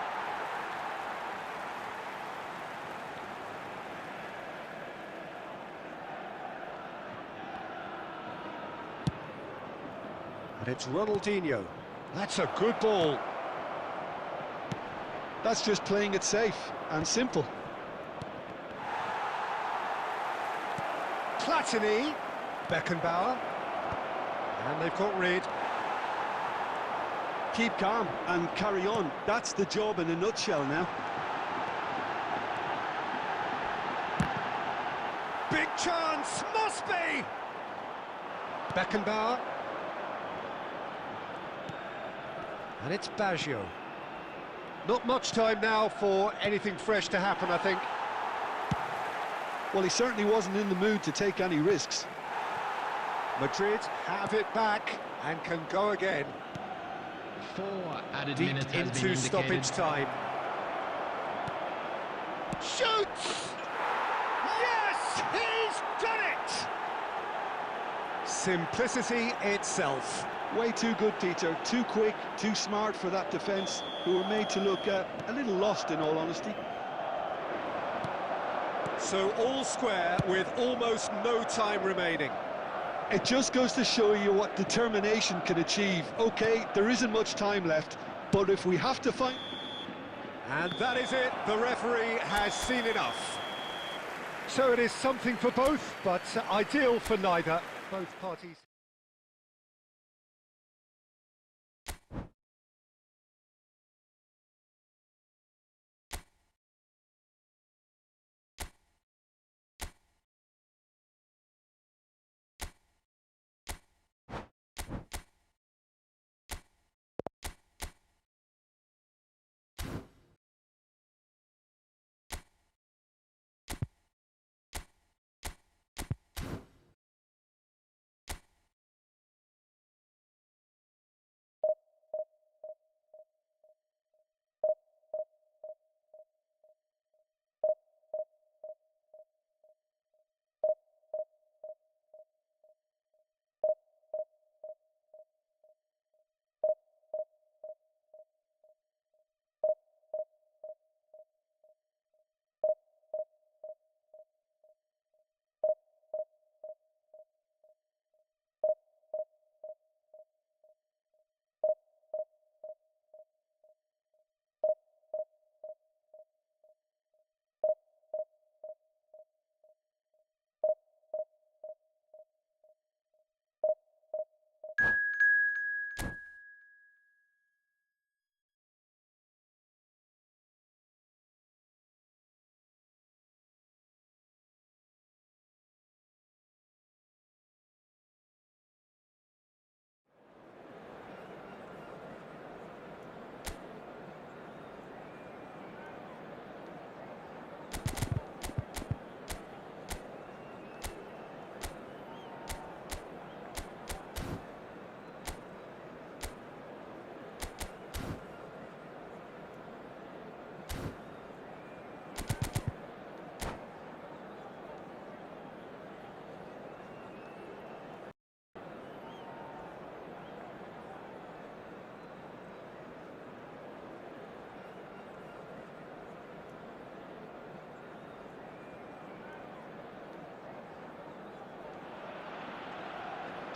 And it's Ronaldinho. That's a good ball. That's just playing it safe and simple. Platini, Beckenbauer, and they've got rid. Keep calm and carry on. That's the job in a nutshell now. Big chance, must be! Beckenbauer. And it's Baggio. Not much time now for anything fresh to happen, I think. Well, he certainly wasn't in the mood to take any risks. Madrid have it back and can go again. 4 added Deep minutes has been into indicated. stoppage time. Shoots! Yes, he's done it! Simplicity itself. Way too good, Peter. Too quick, too smart for that defence, who were made to look a little lost, in all honesty. So all square with almost no time remaining. It just goes to show you what determination can achieve. OK, there isn't much time left, but if we have to find... And that is it. The referee has seen enough. So it is something for both, but ideal for neither. Both parties...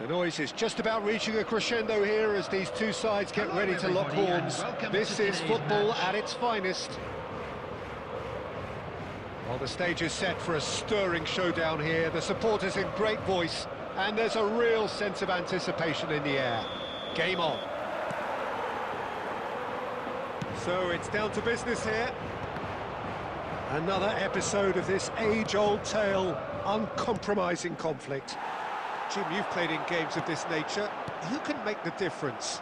The noise is just about reaching a crescendo here as these two sides get ready to lock horns. This is football at its finest. Well, the stage is set for a stirring showdown here. The supporters in great voice, and there's a real sense of anticipation in the air. Game on. So it's down to business here. Another episode of this age-old tale, uncompromising conflict. Jim, you've played in games of this nature. Who can make the difference?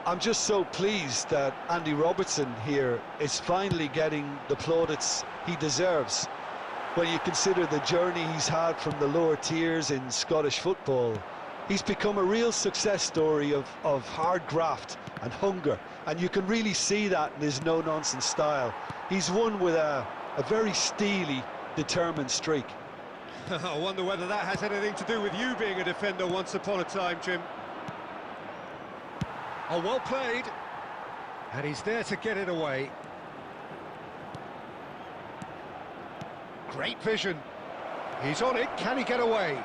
I'm just so pleased that Andy Robertson here is finally getting the plaudits he deserves. When you consider the journey he's had from the lower tiers in Scottish football, he's become a real success story of hard graft and hunger, and you can really see that in his no-nonsense style. He's won with a very steely, determined streak. I wonder whether that has anything to do with you being a defender once upon a time, Jim. Oh, well played. And he's there to get it away. Great vision. He's on it. Can he get away?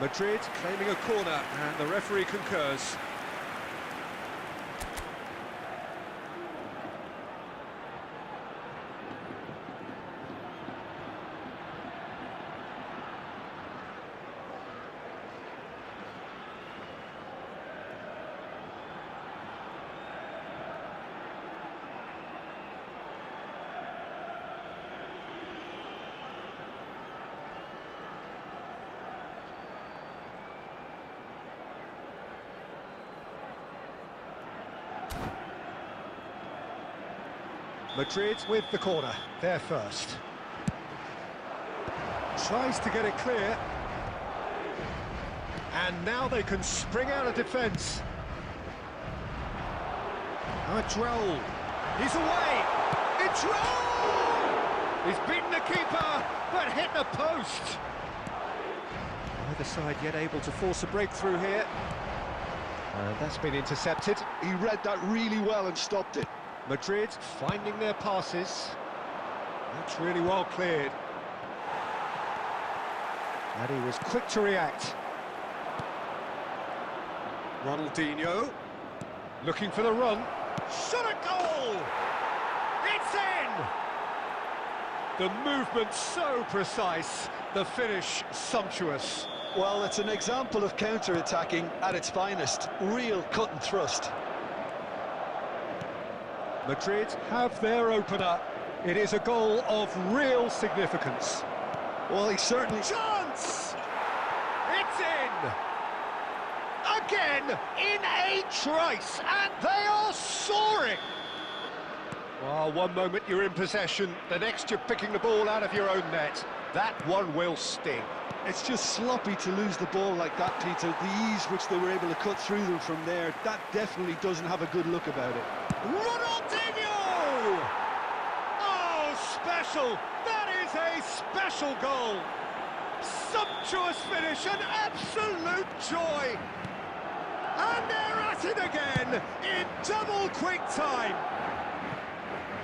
Madrid claiming a corner, and the referee concurs. Madrid with the corner, there first. Tries to get it clear. And now they can spring out of defence. Droll. He's away! It's Droll! He's beaten the keeper, but hit the post. Neither side yet able to force a breakthrough here. And that's been intercepted. He read that really well and stopped it. Madrid finding their passes. That's really well cleared. And he was quick to react. Ronaldinho looking for the run. Shot a goal! It's in! The movement so precise, the finish sumptuous. Well, it's an example of counter-attacking at its finest. Real cut and thrust. Madrid have their opener. It is a goal of real significance. Well, he certainly... Chance! It's in! Again, in a trice, and they are soaring! Well, one moment you're in possession, the next you're picking the ball out of your own net. That one will sting. It's just sloppy to lose the ball like that, Peter. The ease which they were able to cut through them from there, that definitely doesn't have a good look about it. Ronaldinho! Oh, special! That is a special goal! Sumptuous finish, an absolute joy! And they're at it again, in double quick time!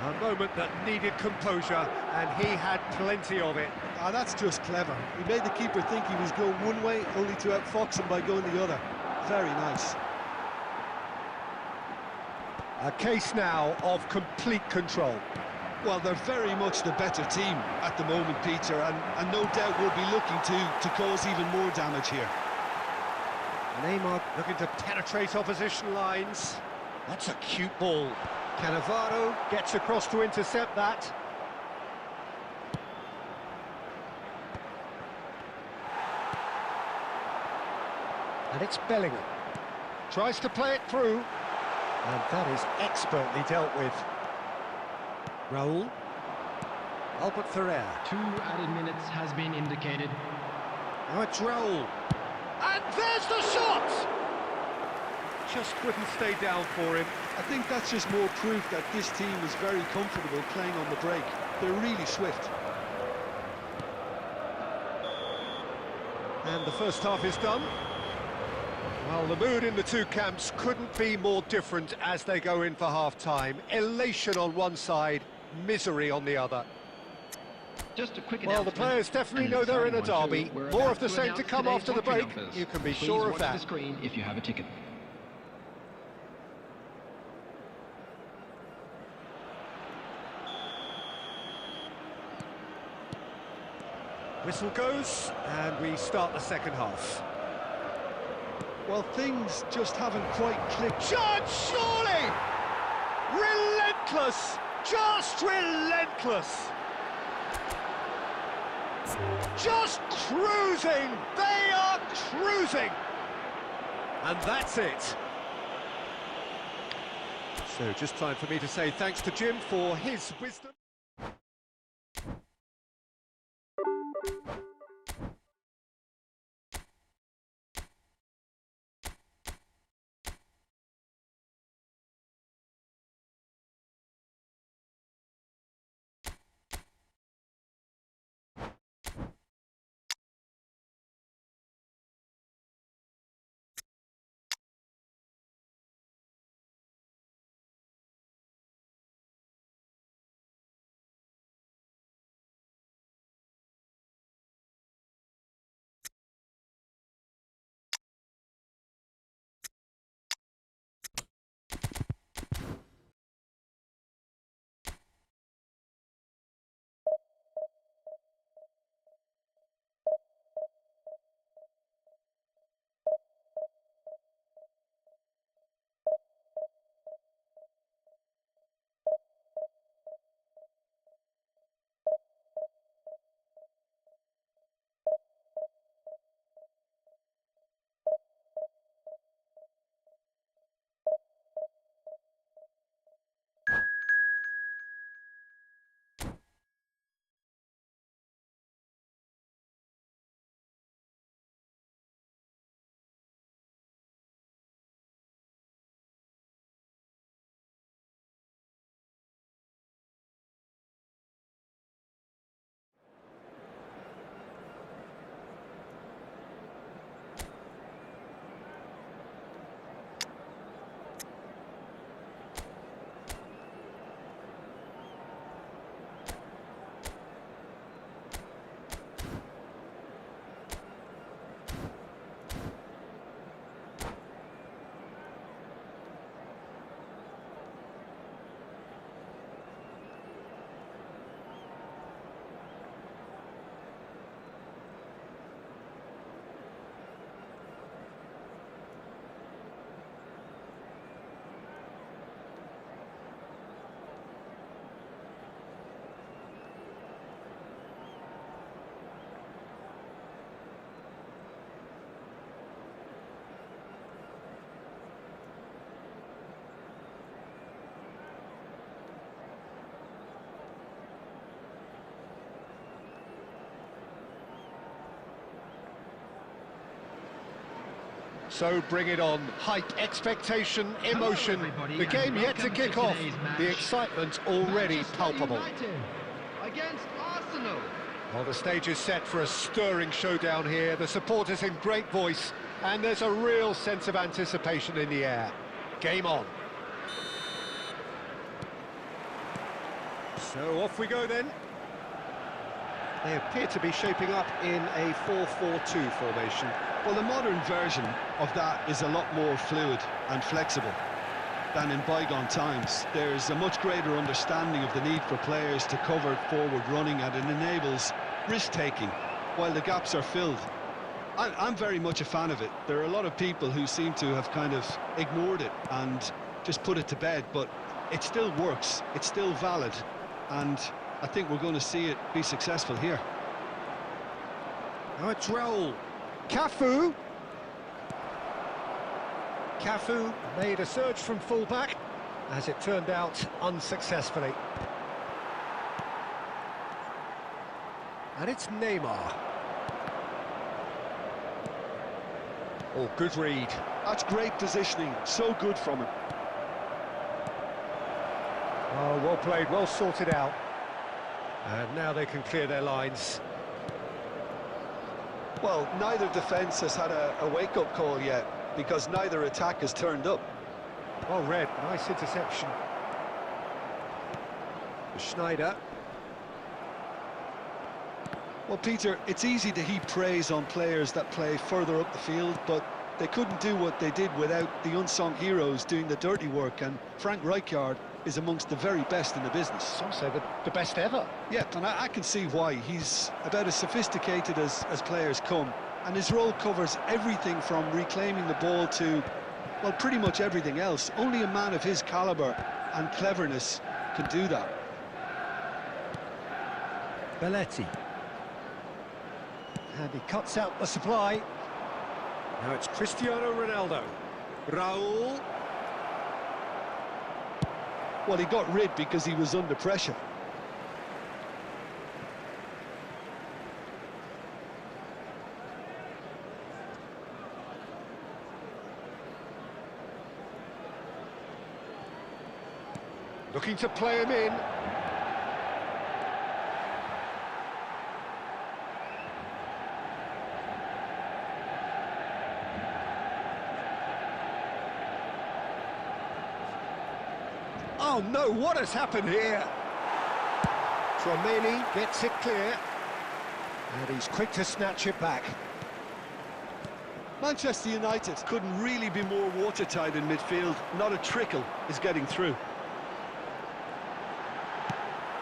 A moment that needed composure, and he had plenty of it. Ah, that's just clever. He made the keeper think he was going one way, only to outfox him by going the other. Very nice. A case now of complete control. Well, they're very much the better team at the moment, Peter, and no doubt will be looking to cause even more damage here. Neymar looking to penetrate opposition lines. That's a cute ball. Cannavaro gets across to intercept that. And it's Bellingham. Tries to play it through. And that is expertly dealt with. Raul. Albert Ferrer. 2 added minutes has been indicated. Now it's Raul. And there's the shot! Just couldn't stay down for him. I think that's just more proof that this team is very comfortable playing on the break. They're really swift. And the first half is done. Well, the mood in the two camps couldn't be more different as they go in for half-time. Elation on one side, misery on the other. Just a quick Well, the announcement, players definitely and know they're in a exciting one derby. too. We're More about of the to same to announce come today's after the entry break. numbers. You can be Please sure of watch that. the screen if you have a ticket. Whistle goes, and we start the second half. Well, things just haven't quite clicked. Judge, surely! Relentless! Just relentless! Just cruising! They are cruising! And that's it. So just time for me to say thanks to Jim for his wisdom. So bring it on. Hype, expectation, emotion. Everybody, The game and yet to welcome to kick off. today's match. The excitement already Manchester palpable. United against Arsenal. Well, the stage is set for a stirring showdown here. The supporters in great voice, and there's a real sense of anticipation in the air. Game on. So off we go then. They appear to be shaping up in a 4-4-2 formation. Well, the modern version of that is a lot more fluid and flexible than in bygone times. There's a much greater understanding of the need for players to cover forward running, and it enables risk-taking while the gaps are filled. I'm very much a fan of it. There are a lot of people who seem to have kind of ignored it and just put it to bed, but it still works, it's still valid, and I think we're going to see it be successful here. Now it's Raul. Cafu. Cafu made a surge from full-back, as it turned out unsuccessfully. And it's Neymar. Oh, good read. That's great positioning, so good from him. Oh, well played, well sorted out. And now they can clear their lines. Well, neither defence has had a wake-up call yet, because neither attack has turned up. Well read, nice interception. Schneider. Well, Peter, it's easy to heap praise on players that play further up the field, but they couldn't do what they did without the unsung heroes doing the dirty work, and Frank Rijkaard is amongst the very best in the business. Some say the best ever. Yeah, and I can see why. He's about as sophisticated as players come, and his role covers everything from reclaiming the ball to, well, pretty much everything else. Only a man of his calibre and cleverness can do that. Belletti. And he cuts out the supply. Now it's Cristiano Ronaldo. Raul. Well, he got rid because he was under pressure. Looking to play him in. Oh no, what has happened here? Tchouaméni gets it clear. And he's quick to snatch it back. Manchester United couldn't really be more watertight in midfield. Not a trickle is getting through.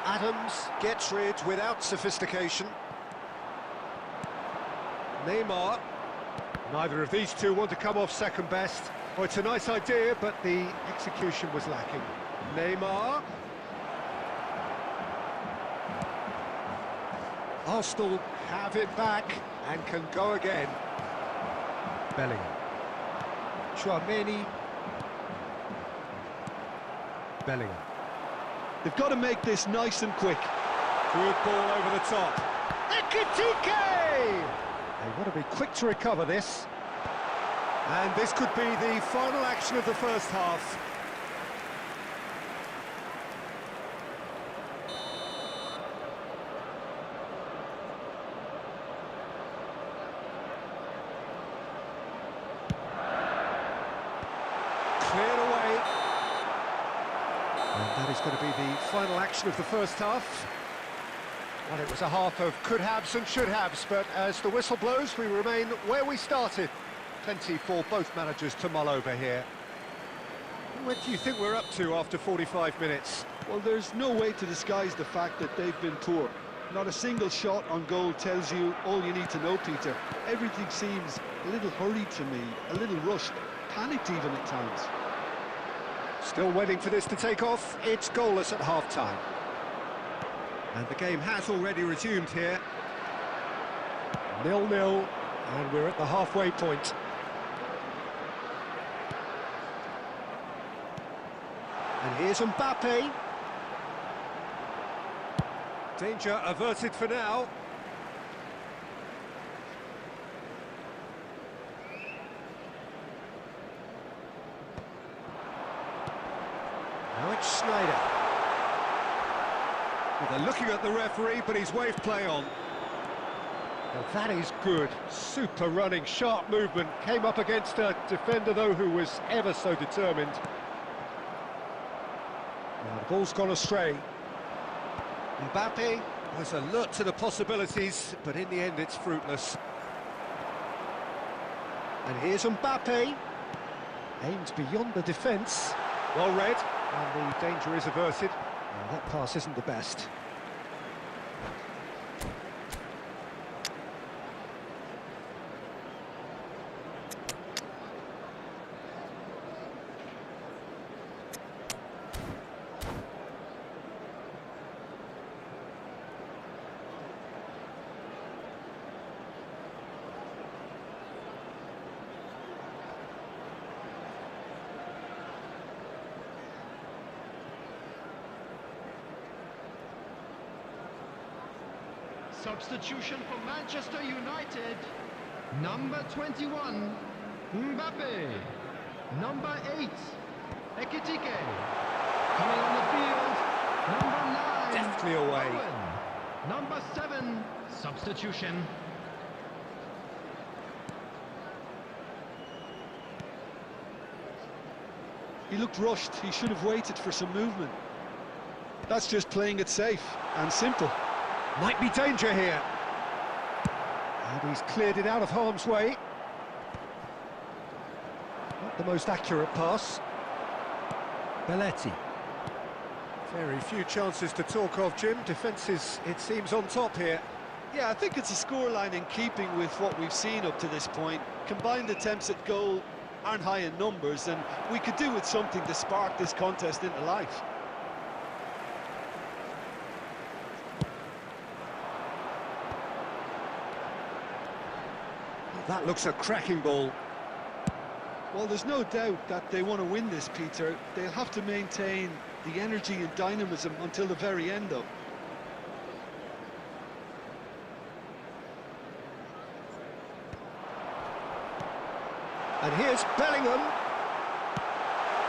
Adams gets rid without sophistication. Neymar. Neither of these two want to come off second best. Oh, it's a nice idea, but the execution was lacking. Neymar. Arsenal have it back and can go again. Bellingham. Tchouaméni. Bellingham. They've got to make this nice and quick. Good ball over the top. Ekitike! They want to be quick to recover this. And this could be the final action of the first half. Cleared away. And that is going to be the final action of the first half. Well, it was a half of could-haves and should-haves, but as the whistle blows, we remain where we started. Plenty for both managers to mull over here. What do you think we're up to after 45 minutes? Well, there's no way to disguise the fact that they've been poor. Not a single shot on goal tells you all you need to know, Peter. Everything seems a little hurried to me, a little rushed, panicked even at times. Still waiting for this to take off. It's goalless at half-time. And the game has already resumed here. 0-0, and we're at the halfway point. And here's Mbappe. Danger averted for now. Now it's Snyder. Well, they're looking at the referee, but he's waved play on. Well, that is good. Super running, sharp movement. Came up against a defender, though, who was ever so determined. Now, the ball's gone astray. Mbappe was alert to the possibilities, but in the end it's fruitless. And here's Mbappe. Aimed beyond the defence. Well read, and the danger is averted. Well, that pass isn't the best. Substitution for Manchester United. Number 21, Mbappe. Number 8, Ekitike. Coming on the field, number 9, Deftly away. Owen. Number 7, substitution. He looked rushed. He should have waited for some movement. That's just playing it safe and simple. Might be danger here. And he's cleared it out of harm's way. Not the most accurate pass. Belletti. Very few chances to talk of, Jim. Defence is, it seems, on top here. Yeah, I think it's a scoreline in keeping with what we've seen up to this point. Combined attempts at goal aren't high in numbers, and we could do with something to spark this contest into life. That looks a cracking ball. Well, there's no doubt that they want to win this, Peter. They'll have to maintain the energy and dynamism until the very end, though. And here's Bellingham.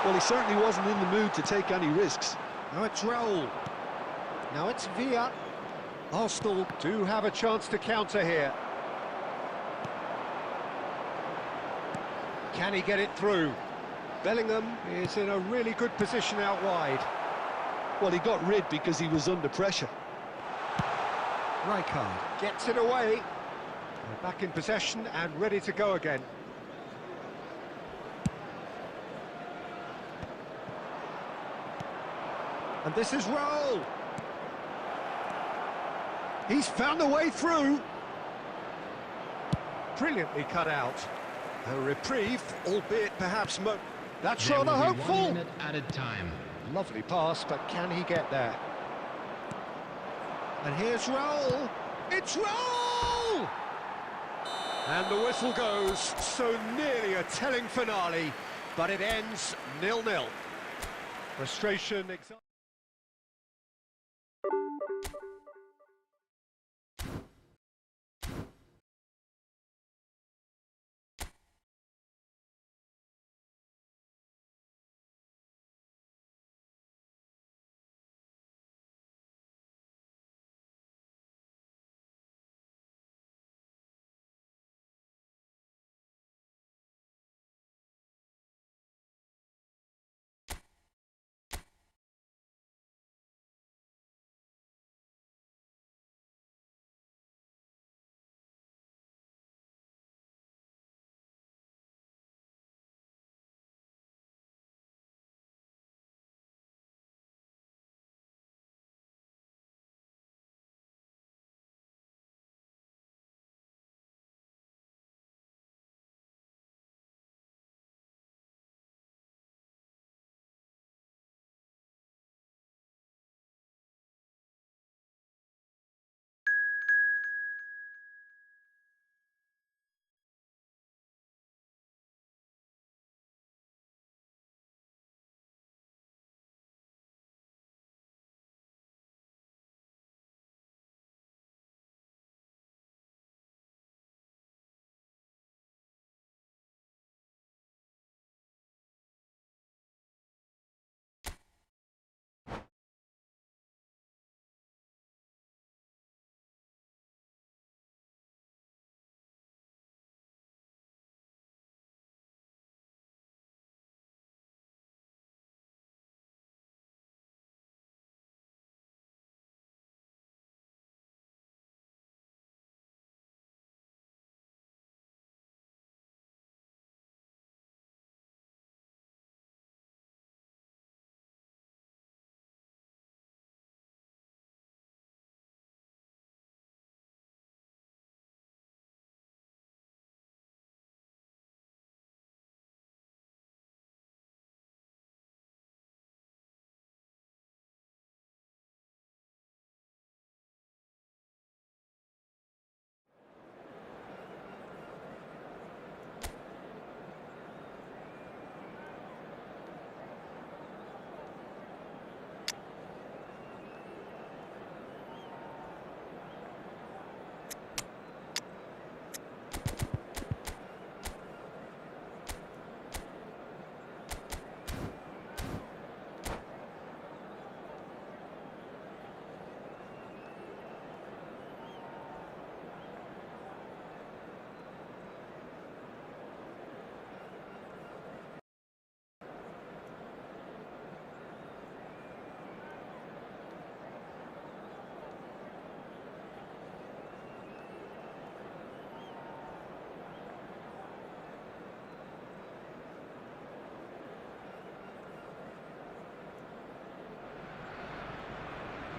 Well, he certainly wasn't in the mood to take any risks. Now it's Raul. Now it's Villa. Arsenal do have a chance to counter here. Can he get it through? Bellingham is in a really good position out wide. Well, he got rid because he was under pressure. Rijkaard gets it away. They're back in possession and ready to go again. And this is Raul. He's found a way through. Brilliantly cut out. A reprieve, albeit perhaps that's rather hopeful. 1 minute added time. Lovely pass, but can he get there? And here's Raul. It's Raul! And the whistle goes. So nearly a telling finale, but it ends 0-0. Frustration.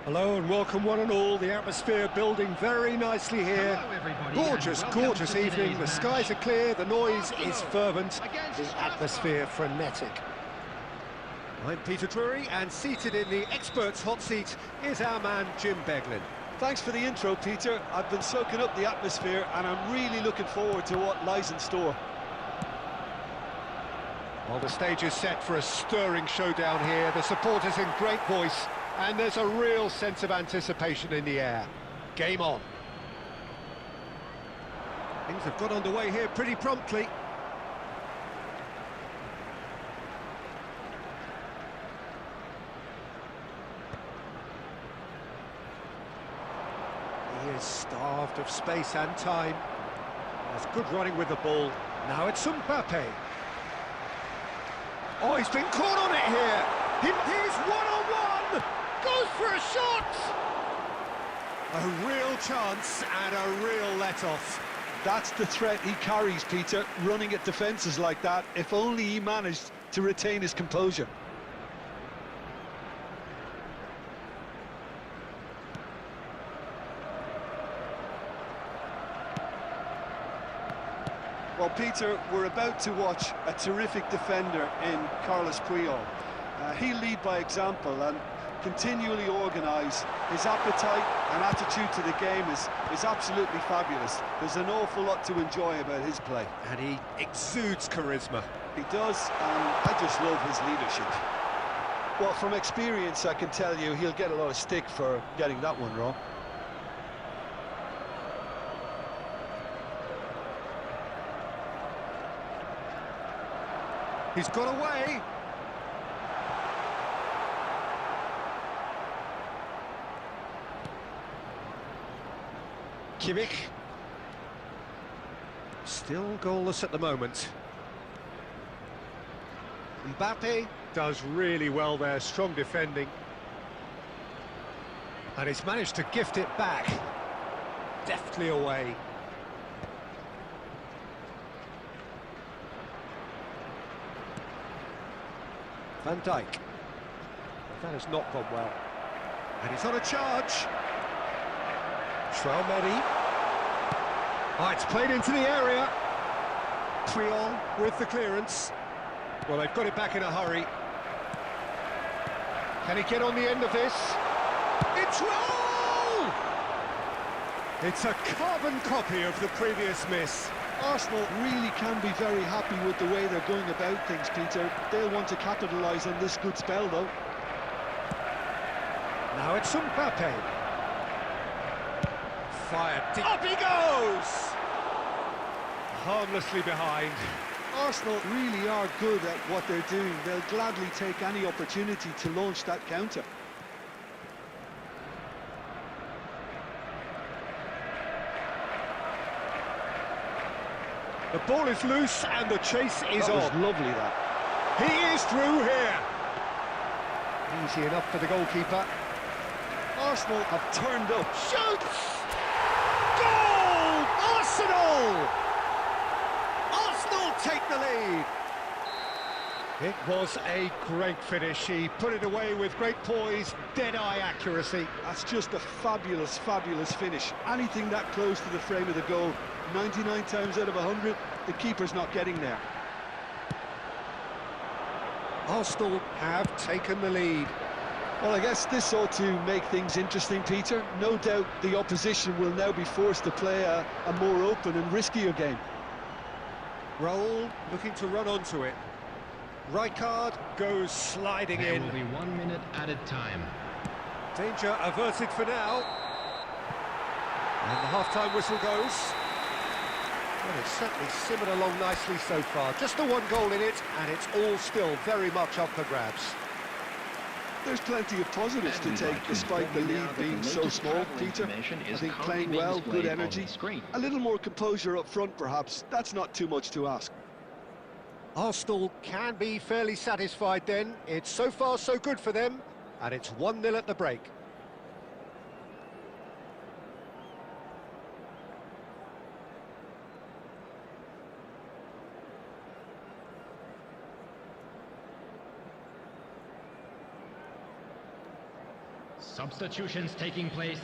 Hello and welcome one and all. The atmosphere building very nicely here. Hello, everybody, Gorgeous, and welcome gorgeous to evening. today's The match. skies are clear, the noise is fervent, Against the atmosphere frenetic. I'm Peter Drury, and seated in the experts' hot seat is our man Jim Beglin. Thanks for the intro, Peter. I've been soaking up the atmosphere and I'm really looking forward to what lies in store. Well, the stage is set for a stirring showdown here. The supporters in great voice, and there's a real sense of anticipation in the air. Game on. Things have got underway here pretty promptly. He is starved of space and time. There's good running with the ball. Now it's Mbappe. Oh, he's been caught on it here. He's one-on-one. Goes for a shot. A real chance and a real let-off. That's the threat he carries, Peter, running at defences like that, if only he managed to retain his composure. Well, Peter, we're about to watch a terrific defender in Carlos Puyol. He'll lead by example and continually organise. His appetite and attitude to the game is absolutely fabulous. There's an awful lot to enjoy about his play. And he exudes charisma. He does, and I just love his leadership. Well, from experience, I can tell you he'll get a lot of stick for getting that one wrong. He's got away. Kimmich. Still goalless at the moment. Mbappe does really well there, strong defending. And he's managed to gift it back. Deftly away. Van Dijk. That has not gone well. And he's on a charge. Traoré. Oh, it's played into the area. Puyol with the clearance. Well, they've got it back in a hurry. Can he get on the end of this? It's roll! It's a carbon copy of the previous miss. Arsenal really can be very happy with the way they're going about things, Peter. They'll want to capitalise on this good spell, though. Now it's Mbappe. Fired deep. Up he goes! Harmlessly behind. Arsenal really are good at what they're doing. They'll gladly take any opportunity to launch that counter. The ball is loose and the chase is That was on. lovely, that. He is through here. Easy enough for the goalkeeper. Arsenal have turned up. Shoots! Goal! Arsenal! Arsenal take the lead. It was a great finish. He put it away with great poise, dead-eye accuracy. That's just a fabulous, fabulous finish. Anything that close to the frame of the goal, 99 times out of 100, the keeper's not getting there. Arsenal have taken the lead. Well, I guess this ought to make things interesting, Peter. No doubt the opposition will now be forced to play a more open and riskier game. Raul looking to run onto it. Rijkaard goes sliding There in. will be 1 minute added time. Danger averted for now. And the half-time whistle goes. Well, it's certainly simmered along nicely so far. Just the one goal in it, and it's all still very much up for grabs. There's plenty of positives to take, despite the lead being so small, Peter. I think playing well, good energy, a little more composure up front perhaps, that's not too much to ask. Arsenal can be fairly satisfied then. It's so far so good for them, and it's 1-0 at the break. Substitutions taking place.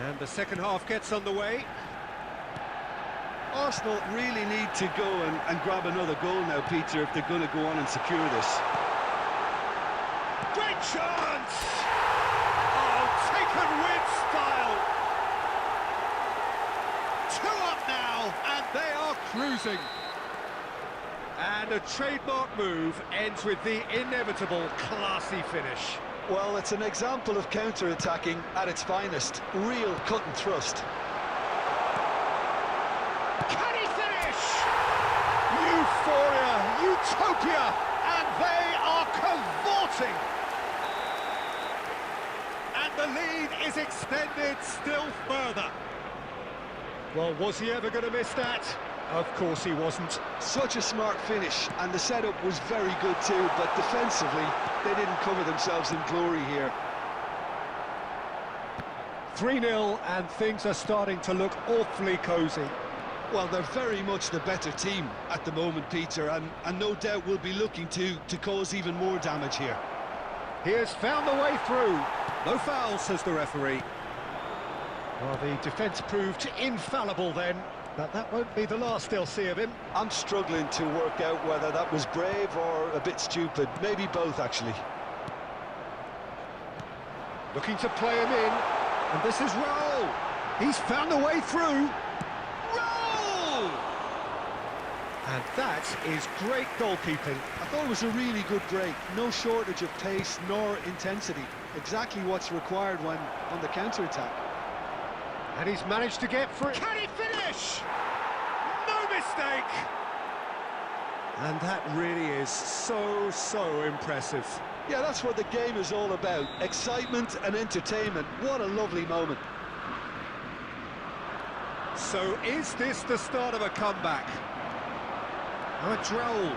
And the second half gets underway. Arsenal really need to go and grab another goal now, Peter, if they're going to go on and secure this. Great chance! Oh, taken with style! 2 up now, and they are cruising. And a trademark move ends with the inevitable classy finish. Well, it's an example of counter-attacking at its finest. Real cut and thrust. Can he finish? Euphoria, utopia, and they are cavorting. And the lead is extended still further. Well, was he ever going to miss that? Of course he wasn't. Such a smart finish, and the setup was very good too, but defensively, they didn't cover themselves in glory here. 3-0, and things are starting to look awfully cosy. Well, they're very much the better team at the moment, Peter, and no doubt will be looking to cause even more damage here. He has found the way through. No foul, says the referee. Well, the defence proved infallible then, but that won't be the last they'll see of him. I'm struggling to work out whether that was brave or a bit stupid. Maybe both, actually. Looking to play him in, and this is Raul. He's found the way through. Raul! And that is great goalkeeping. I thought it was a really good break. No shortage of pace nor intensity. Exactly what's required when on the counter-attack. And he's managed to get through. Can he finish? No mistake! And that really is so impressive. Yeah, that's what the game is all about. Excitement and entertainment. What a lovely moment. So is this the start of a comeback? Oh, it's Raul.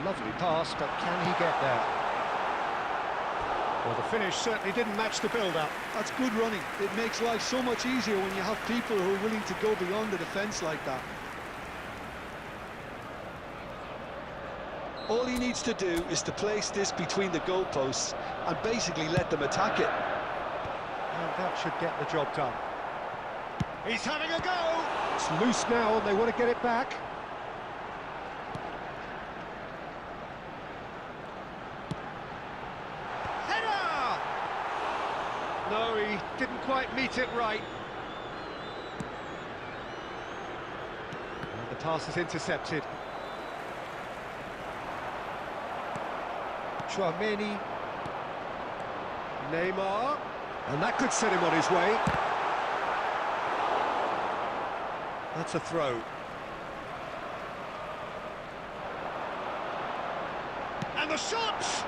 Lovely pass, but can he get there? Well, the finish certainly didn't match the build-up. That's good running. It makes life so much easier when you have people who are willing to go beyond the defence like that. All he needs to do is to place this between the goalposts and basically let them attack it. And that should get the job done. He's having a go! It's loose now and they want to get it back. Header! No, he didn't quite meet it right. And the pass is intercepted. Chouameni, Neymar, and that could set him on his way. That's a throw. And the shot!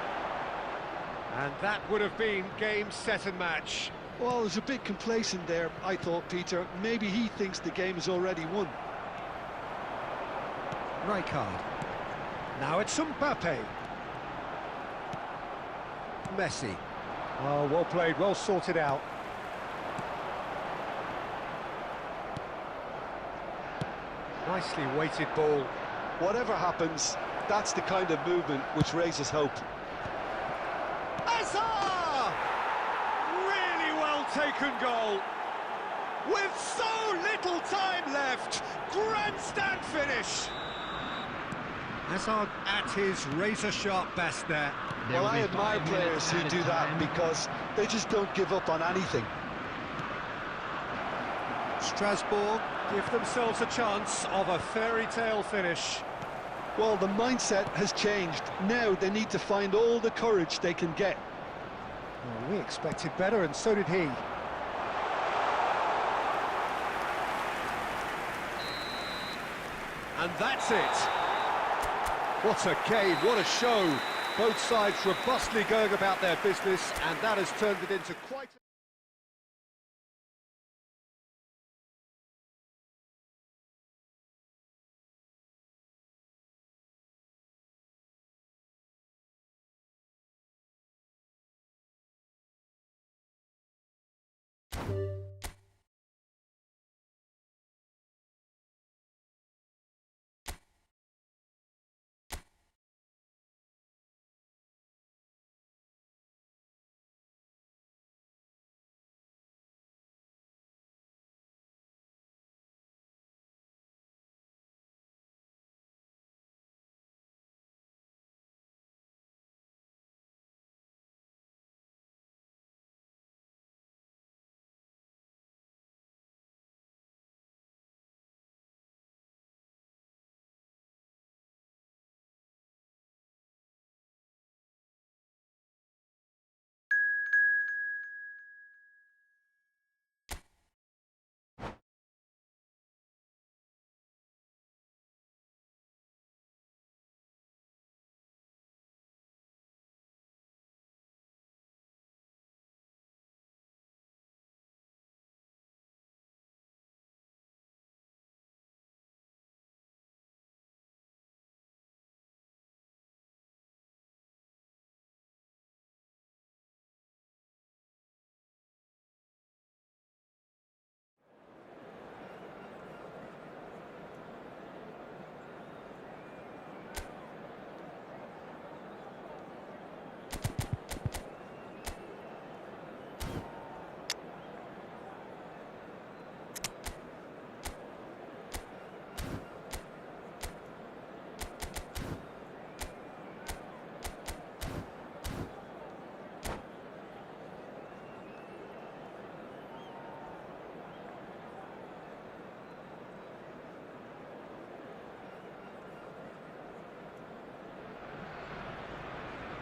And that would have been game, set and match. Well, there's a bit complacent there, I thought, Peter. Maybe he thinks the game is already won. Right card. Now it's Mbappe. Messi. Oh, well played, well sorted out. Nicely weighted ball. Whatever happens, that's the kind of movement which raises hope. Hazard! Really well taken goal. With so little time left, grandstand finish. Hazard at his razor-sharp best there. Well, I admire players who do that because they just don't give up on anything. Strasbourg give themselves a chance of a fairy tale finish. Well, the mindset has changed. Now they need to find all the courage they can get. Well, we expected better, and so did he. And that's it. What a game, what a show. Both sides robustly going about their business, and that has turned it into quite a...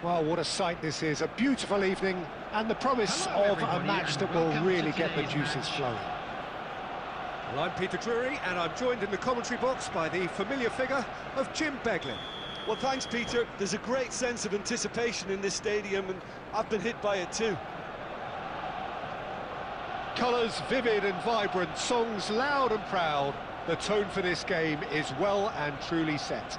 Well, what a sight this is. A beautiful evening and the promise Hello, of a everybody, match and that will welcome really to get the today's juices match. flowing. Well, I'm Peter Drury, and I'm joined in the commentary box by the familiar figure of Jim Beglin. Well, thanks, Peter. There's a great sense of anticipation in this stadium, and I've been hit by it too. Colours vivid and vibrant, songs loud and proud. The tone for this game is well and truly set.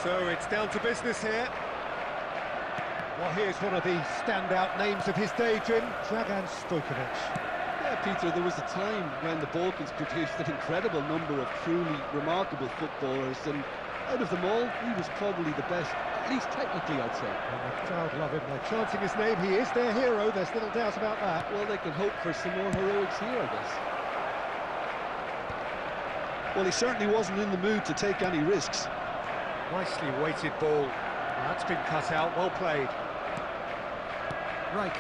So it's down to business here. Well, here's one of the standout names of his day, Jim, Dragan Stojkovic. Yeah, Peter, there was a time when the Balkans produced an incredible number of truly remarkable footballers, and out of them all, he was probably the best, at least technically, I'd say. And the crowd love him. They're chanting his name. He is their hero. There's little doubt about that. Well, they can hope for some more heroics here, I guess. Well, he certainly wasn't in the mood to take any risks. Nicely weighted ball. That's been cut out. Well played. Right.